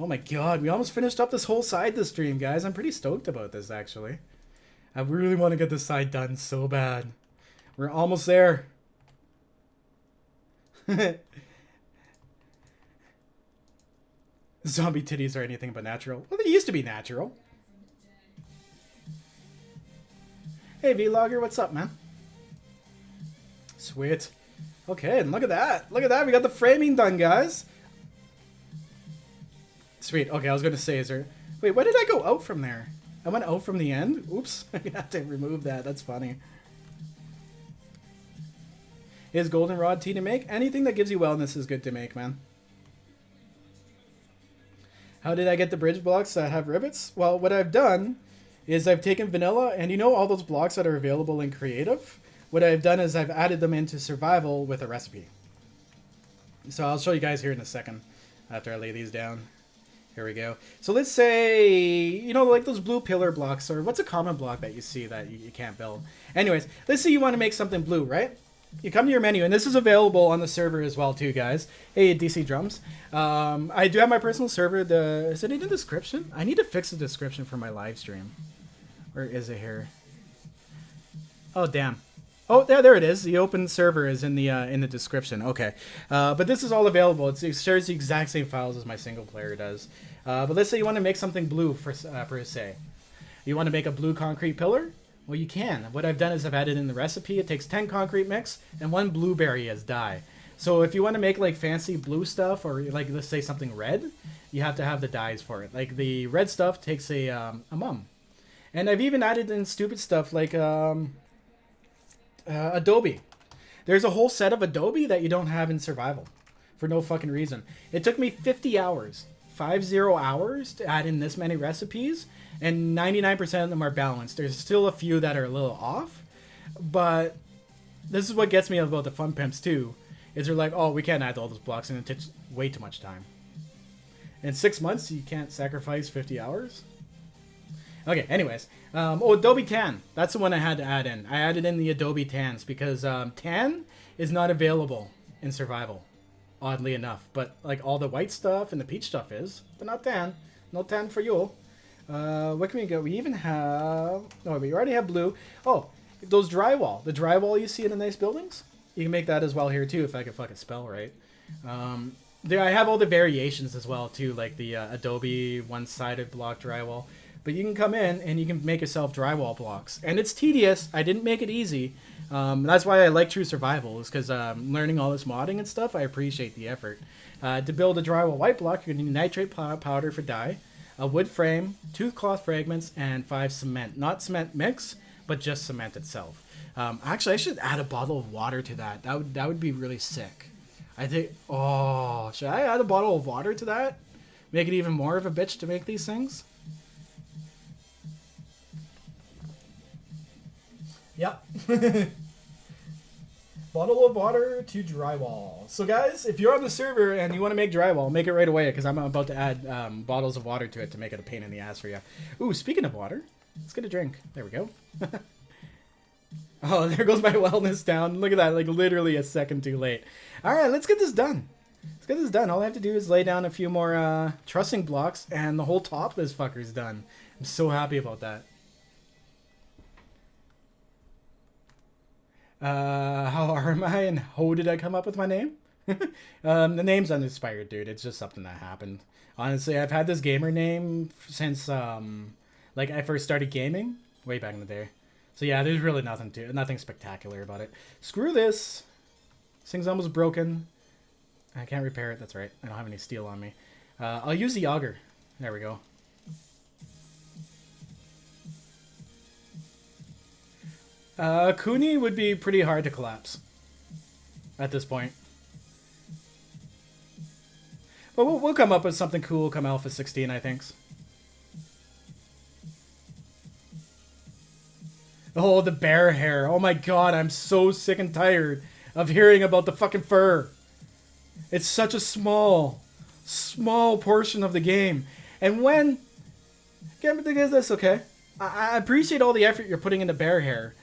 [SPEAKER 1] Oh my god, we almost finished up this whole side of the stream, guys. I'm pretty stoked about this, actually. I really want to get this side done so bad. We're almost there. Zombie titties are anything but natural. Well, they used to be natural. Hey, Vlogger, what's up, man? Sweet. Okay, and look at that. Look at that. We got the framing done, guys. Sweet. Okay, I was going to say, is there Wait, why did I go out from there? I went out from the end? Oops. I'm gonna have to remove that. That's funny. Is goldenrod tea to make? Anything that gives you wellness is good to make, man. How did I get the bridge blocks that have rivets? Well, what I've done is I've taken vanilla, and you know all those blocks that are available in creative? What I've done is I've added them into survival with a recipe. So I'll show you guys here in a second after I lay these down. Here we go. So let's say, you know, like those blue pillar blocks, or what's a common block that you see that you can't build? Anyways, let's say you want to make something blue, right? You come to your menu, and this is available on the server as well too, guys. Hey, DC Drums. I do have my personal server. Is it in the description? I need to fix the description for my live stream. Where is it here? Oh, damn. Oh, there it is. The open server is in the description. Okay, but this is all available. It shares the exact same files as my single player does. But let's say you want to make something blue per se. You want to make a blue concrete pillar? Well, you can. What I've done is I've added in the recipe. It takes 10 concrete mix and 1 blueberry as dye. So if you want to make like fancy blue stuff, or like let's say something red, you have to have the dyes for it. Like the red stuff takes a mum. And I've even added in stupid stuff like Adobe. There's a whole set of Adobe that you don't have in survival for no fucking reason. It took me 50 hours, 50 hours to add in this many recipes, and 99% of them are balanced. There's still a few that are a little off, but this is what gets me about the fun pimps too, is they're like, oh, we can't add all those blocks and it takes way too much time. In 6 months, you can't sacrifice 50 hours? Okay, anyways. Adobe Tan. That's the one I had to add in. I added in the Adobe Tans because Tan is not available in survival, oddly enough. But like all the white stuff and the peach stuff is, but not Tan. No Tan for you. What can we go? We even have... No, we already have blue. Oh, those drywall. The drywall you see in the nice buildings? You can make that as well here too, if I can fucking spell right. There, I have all the variations as well too, like the Adobe one-sided block drywall. But you can come in and you can make yourself drywall blocks. And it's tedious. I didn't make it easy. That's why I like True Survival, is because learning all this modding and stuff, I appreciate the effort. To build a drywall white block, you're going to need nitrate powder for dye, a wood frame, 2 cloth fragments, and 5 cement. Not cement mix, but just cement itself. Actually, I should add a bottle of water to that. That would be really sick. I think... Oh, should I add a bottle of water to that? Make it even more of a bitch to make these things? Yep. Bottle of water to drywall. So guys, if you're on the server and you want to make drywall, make it right away, because I'm about to add bottles of water to it to make it a pain in the ass for you. Ooh, speaking of water, let's get a drink. There we go. Oh, there goes my wellness down. Look at that, like literally a second too late. All right, let's get this done. Let's get this done. All I have to do is lay down a few more trussing blocks and the whole top of this fucker's done. I'm so happy about that. How am I and how did I come up with my name? The name's uninspired, dude. It's just something that happened. Honestly, I've had this gamer name since like I first started gaming way back in the day. So yeah, there's really nothing spectacular about it. Screw this. This thing's almost broken. I can't repair it. That's right. I don't have any steel on me. I'll use the auger. There we go. Kuni would be pretty hard to collapse at this point. But we'll come up with something cool come Alpha 16, I think. Oh, the bear hair. Oh my god, I'm so sick and tired of hearing about the fucking fur. It's such a small portion of the game. And when... Can't think of this, okay? I appreciate all the effort you're putting into bear hair.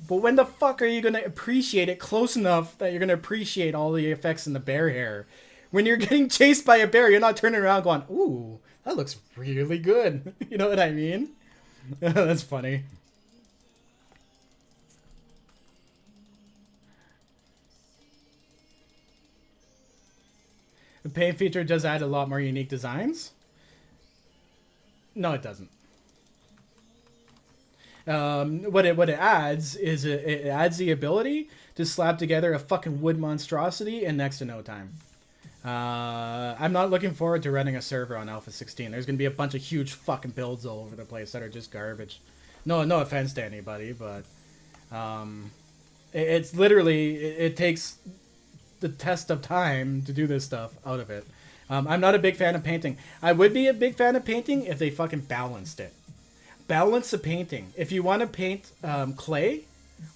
[SPEAKER 1] But when the fuck are you going to appreciate it close enough that you're going to appreciate all the effects in the bear hair? When you're getting chased by a bear, you're not turning around going, ooh, that looks really good. You know what I mean? That's funny. The paint feature does add a lot more unique designs. No, it doesn't. What it adds is it adds the ability to slap together a fucking wood monstrosity in next to no time. I'm not looking forward to running a server on Alpha 16. There's gonna be a bunch of huge fucking builds all over the place that are just garbage. No offense to anybody, but it's literally it takes the test of time to do this stuff out of it. I'm not a big fan of painting. I would be a big fan of painting if they fucking balanced it. Balance the painting. If you want to paint clay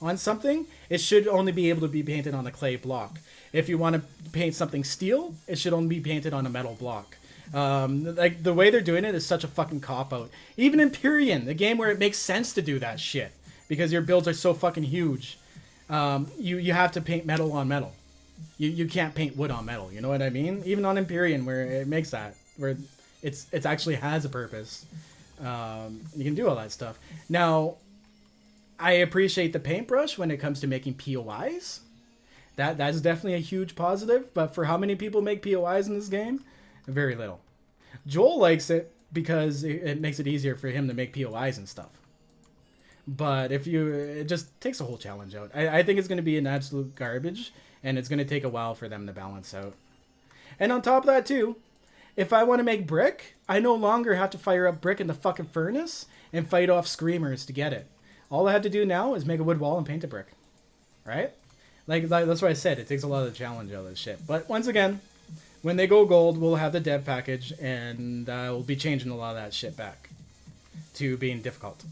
[SPEAKER 1] on something, it should only be able to be painted on a clay block. If you want to paint something steel, it should only be painted on a metal block. Like the way they're doing it is such a fucking cop-out. Even in Empyrean, the game where it makes sense to do that shit, because your builds are so fucking huge, you have to paint metal on metal. You can't paint wood on metal. You know what I mean? Even on Empyrean, where it makes that, where it's actually has a purpose. You can do all that stuff. Now, I appreciate the paintbrush when it comes to making POIs. That's definitely a huge positive. But for how many people make POIs in this game? Very little. Joel likes it because it makes it easier for him to make POIs and stuff. But it just takes the whole challenge out. I think it's going to be an absolute garbage, and it's going to take a while for them to balance out. And on top of that too, if I want to make brick, I no longer have to fire up brick in the fucking furnace and fight off screamers to get it. All I have to do now is make a wood wall and paint a brick. Right? Like that's what I said. It takes a lot of the challenge out of this shit. But once again, when they go gold, we'll have the dev package, and we'll be changing a lot of that shit back to being difficult.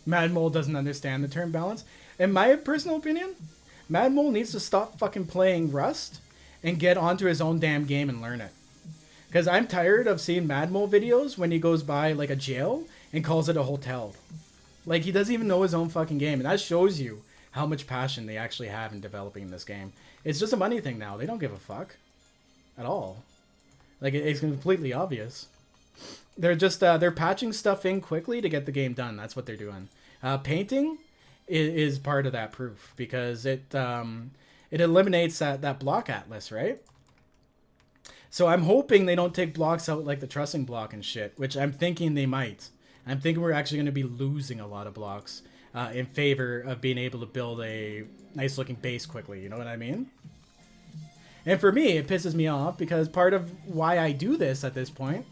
[SPEAKER 1] Mad Mole doesn't understand the term balance. In my personal opinion, Mad Mole needs to stop fucking playing Rust and get onto his own damn game and learn it. Because I'm tired of seeing Mad Mole videos when he goes by like a jail and calls it a hotel. Like, he doesn't even know his own fucking game. And that shows you how much passion they actually have in developing this game. It's just a money thing now. They don't give a fuck. At all. Like, it's completely obvious. They're just, they're patching stuff in quickly to get the game done. That's what they're doing. Painting is part of that proof. Because it eliminates that block atlas, right? So I'm hoping they don't take blocks out like the trussing block and shit. Which I'm thinking they might. I'm thinking we're actually going to be losing a lot of blocks in favor of being able to build a nice looking base quickly. You know what I mean? And for me, it pisses me off because part of why I do this at this point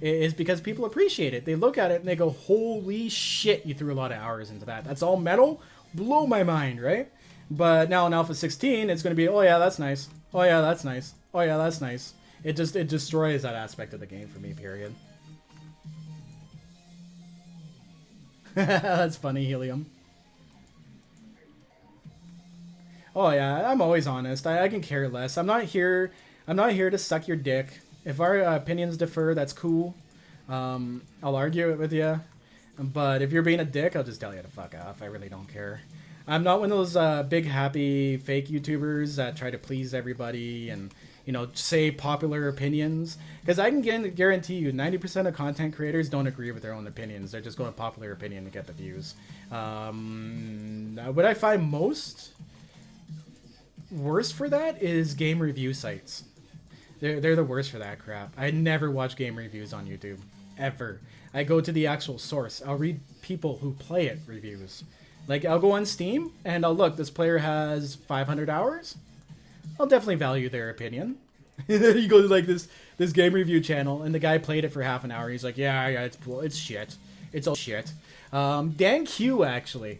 [SPEAKER 1] is because people appreciate it. They look at it and they go, holy shit, you threw a lot of hours into that. That's all metal? Blow my mind, right? But now in Alpha 16, it's going to be, oh yeah, that's nice. Oh yeah, that's nice. Oh yeah, that's nice. It destroys that aspect of the game for me, period. That's funny, Helium. Oh yeah, I'm always honest. I can care less. I'm not here to suck your dick. If our opinions differ, that's cool. I'll argue it with you. But if you're being a dick, I'll just tell you to fuck off. I really don't care. I'm not one of those big happy fake YouTubers that try to please everybody and, you know, say popular opinions. Because I can guarantee you 90% of content creators don't agree with their own opinions. They're just going popular opinion to get the views. What I find most worst for that is game review sites. They're the worst for that crap. I never watch game reviews on YouTube. Ever. I go to the actual source. I'll read people who play it reviews. Like, I'll go on Steam, and I'll look, this player has 500 hours. I'll definitely value their opinion. You go to, like, this game review channel, and the guy played it for half an hour. He's like, yeah, it's shit. It's all shit. Dan Q, actually.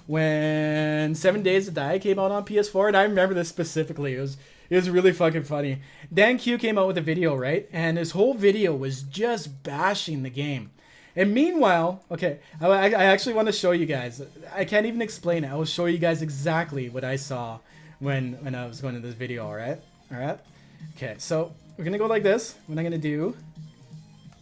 [SPEAKER 1] When 7 Days to Die came out on PS4, and I remember this specifically. It was really fucking funny. Dan Q came out with a video, right? And his whole video was just bashing the game. And meanwhile, okay, I actually want to show you guys. I can't even explain it. I will show you guys exactly what I saw when I was going to this video, alright? Alright? Okay, so we're going to go like this. What I'm going to do...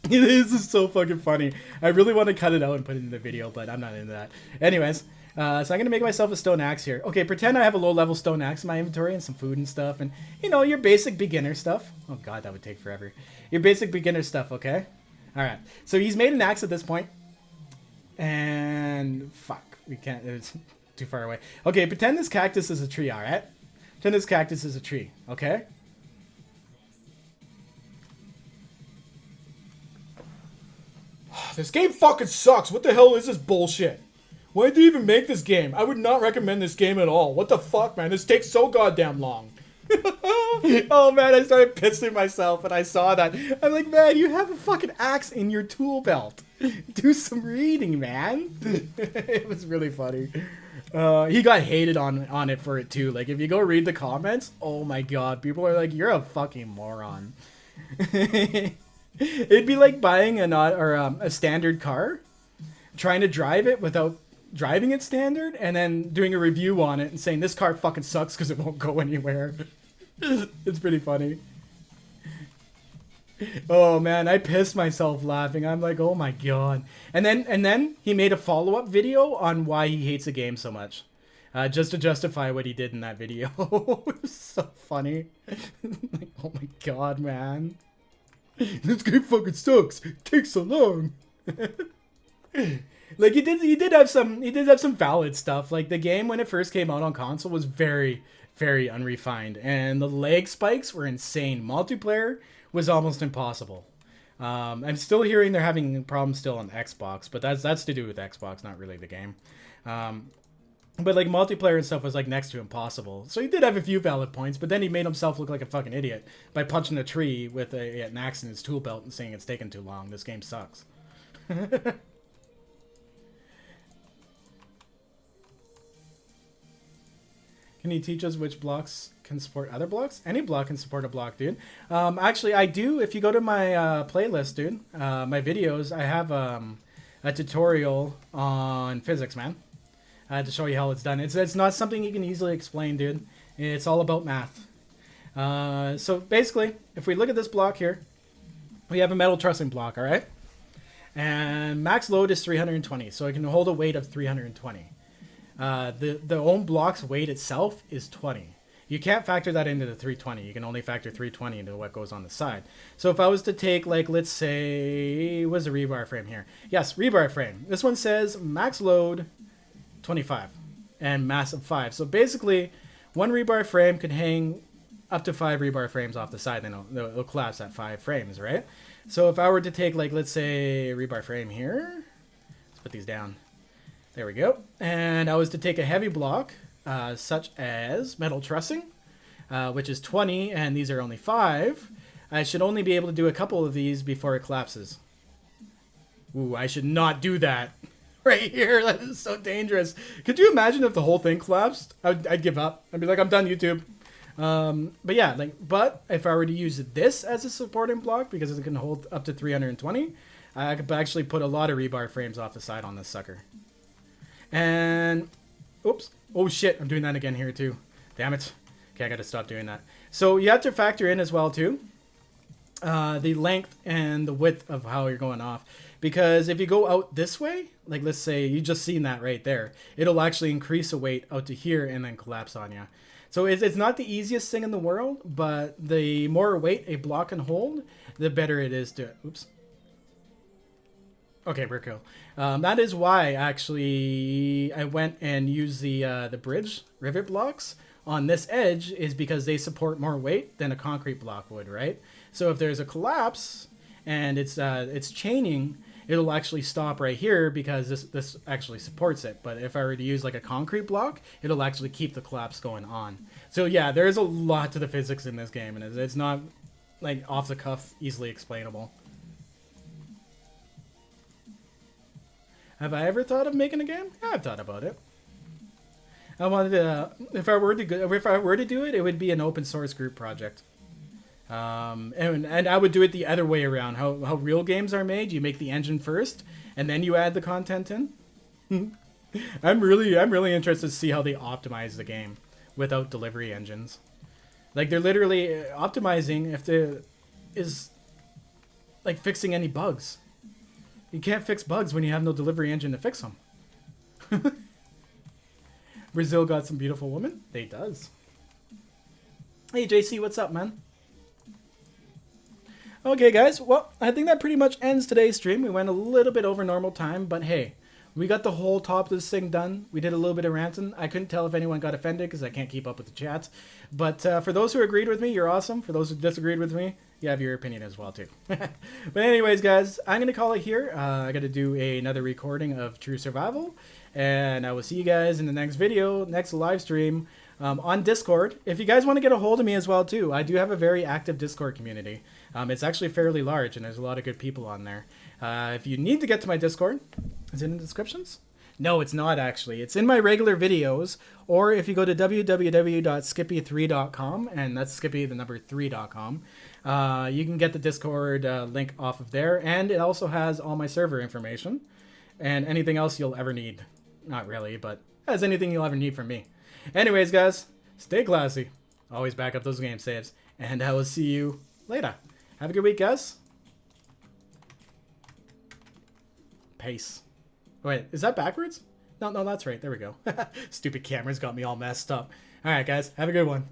[SPEAKER 1] This is so fucking funny. I really want to cut it out and put it in the video, but I'm not into that. Anyways... so I'm going to make myself a stone axe here. Okay, pretend I have a low-level stone axe in my inventory and some food and stuff. And, you know, your basic beginner stuff. Oh, God, that would take forever. Your basic beginner stuff, okay? All right. So he's made an axe at this point. And, fuck. We can't. It's too far away. Okay, pretend this cactus is a tree, all right? Pretend this cactus is a tree, okay? This game fucking sucks. What the hell is this bullshit? Why'd you even make this game? I would not recommend this game at all. What the fuck, man? This takes so goddamn long. Oh man, I started pissing myself when I saw that. I'm like, man, you have a fucking axe in your tool belt. Do some reading, man. It was really funny. He got hated on it for it too. Like, if you go read the comments, oh my god, people are like, you're a fucking moron. It'd be like buying a standard car, trying to drive it without driving it standard, and then doing a review on it and saying this car fucking sucks because it won't go anywhere. It's pretty funny. Oh man, I pissed myself laughing. I'm like, oh my god. And then he made a follow-up video on why he hates the game so much. Just to justify what he did in that video. It was so funny. Like, oh my god, man. This game fucking sucks. It takes so long. Like, he did have some valid stuff. Like, the game when it first came out on console was very, very unrefined, and the lag spikes were insane. Multiplayer was almost impossible. I'm still hearing they're having problems still on Xbox, but that's to do with Xbox, not really the game. But like, multiplayer and stuff was like next to impossible. So he did have a few valid points, but then he made himself look like a fucking idiot by punching a tree with an axe in his tool belt and saying it's taken too long. This game sucks. Can you teach us which blocks can support other blocks? Any block can support a block, dude. Actually, I do. If you go to my playlist, dude, my videos, I have a tutorial on physics, man, to show you how it's done. It's not something you can easily explain, dude. It's all about math. So basically, if we look at this block here, we have a metal trussing block, all right? And max load is 320, so it can hold a weight of 320. The own block's weight itself is 20. You can't factor that into the 320. You can only factor 320 into what goes on the side. So if I was to take, like, let's say, what's the rebar frame here? Yes, rebar frame. This one says max load 25 and mass of 5. So basically, one rebar frame could hang up to 5 rebar frames off the side. Then it'll collapse at 5 frames, right? So if I were to take, like, let's say, a rebar frame here. Let's put these down. There we go. And I was to take a heavy block, such as metal trussing, which is 20, and these are only 5. I should only be able to do a couple of these before it collapses. Ooh, I should not do that. Right here, that is so dangerous. Could you imagine if the whole thing collapsed? I'd give up. I'd be like, I'm done, YouTube. But yeah, but if I were to use this as a supporting block, because it can hold up to 320, I could actually put a lot of rebar frames off the side on this sucker. And, oops, oh shit, I'm doing that again here too. Damn it. Okay, I gotta stop doing that. So you have to factor in as well too, the length and the width of how you're going off. Because if you go out this way, like let's say you just seen that right there, it'll actually increase the weight out to here and then collapse on you. So it's not the easiest thing in the world, but the more weight a block can hold, the better it is to, oops. Okay, we're cool. That is why, actually, I went and used the bridge rivet blocks on this edge, is because they support more weight than a concrete block would, right? So if there's a collapse and it's chaining, it'll actually stop right here because this actually supports it. But if I were to use like a concrete block, it'll actually keep the collapse going on. So yeah, there's a lot to the physics in this game, and it's not like off the cuff, easily explainable. Have I ever thought of making a game? Yeah, I've thought about it. I wanted to, if I were to do it, it would be an open source group project. And I would do it the other way around. How real games are made, you make the engine first, and then you add the content in. I'm really interested to see how they optimize the game without delivery engines. Like, they're literally optimizing if there is like fixing any bugs. You can't fix bugs when you have no delivery engine to fix them. Brazil got some beautiful women? They does. Hey, JC, what's up, man? Okay, guys. Well, I think that pretty much ends today's stream. We went a little bit over normal time, but hey, we got the whole top of this thing done. We did a little bit of ranting. I couldn't tell if anyone got offended because I can't keep up with the chats. But for those who agreed with me, you're awesome. For those who disagreed with me, you have your opinion as well too. But anyways, guys, I'm gonna call it here. I gotta do another recording of True Survival, and I will see you guys in the next video, next live stream on Discord. If you guys want to get a hold of me as well too, I do have a very active Discord community. It's actually fairly large, and there's a lot of good people on there. If you need to get to my Discord, is it in the descriptions? No, it's not actually. It's in my regular videos, or if you go to www.skippy3.com, and that's Skippy the number 3.com, you can get the Discord link off of there, and it also has all my server information and anything else you'll ever need. Not really, but as anything you'll ever need from me. Anyways, guys, stay classy. Always back up those game saves, and I will see you later. Have a good week, guys. Peace. Wait, is that backwards? No, that's right. There we go. Stupid camera's got me all messed up. All right, guys, have a good one.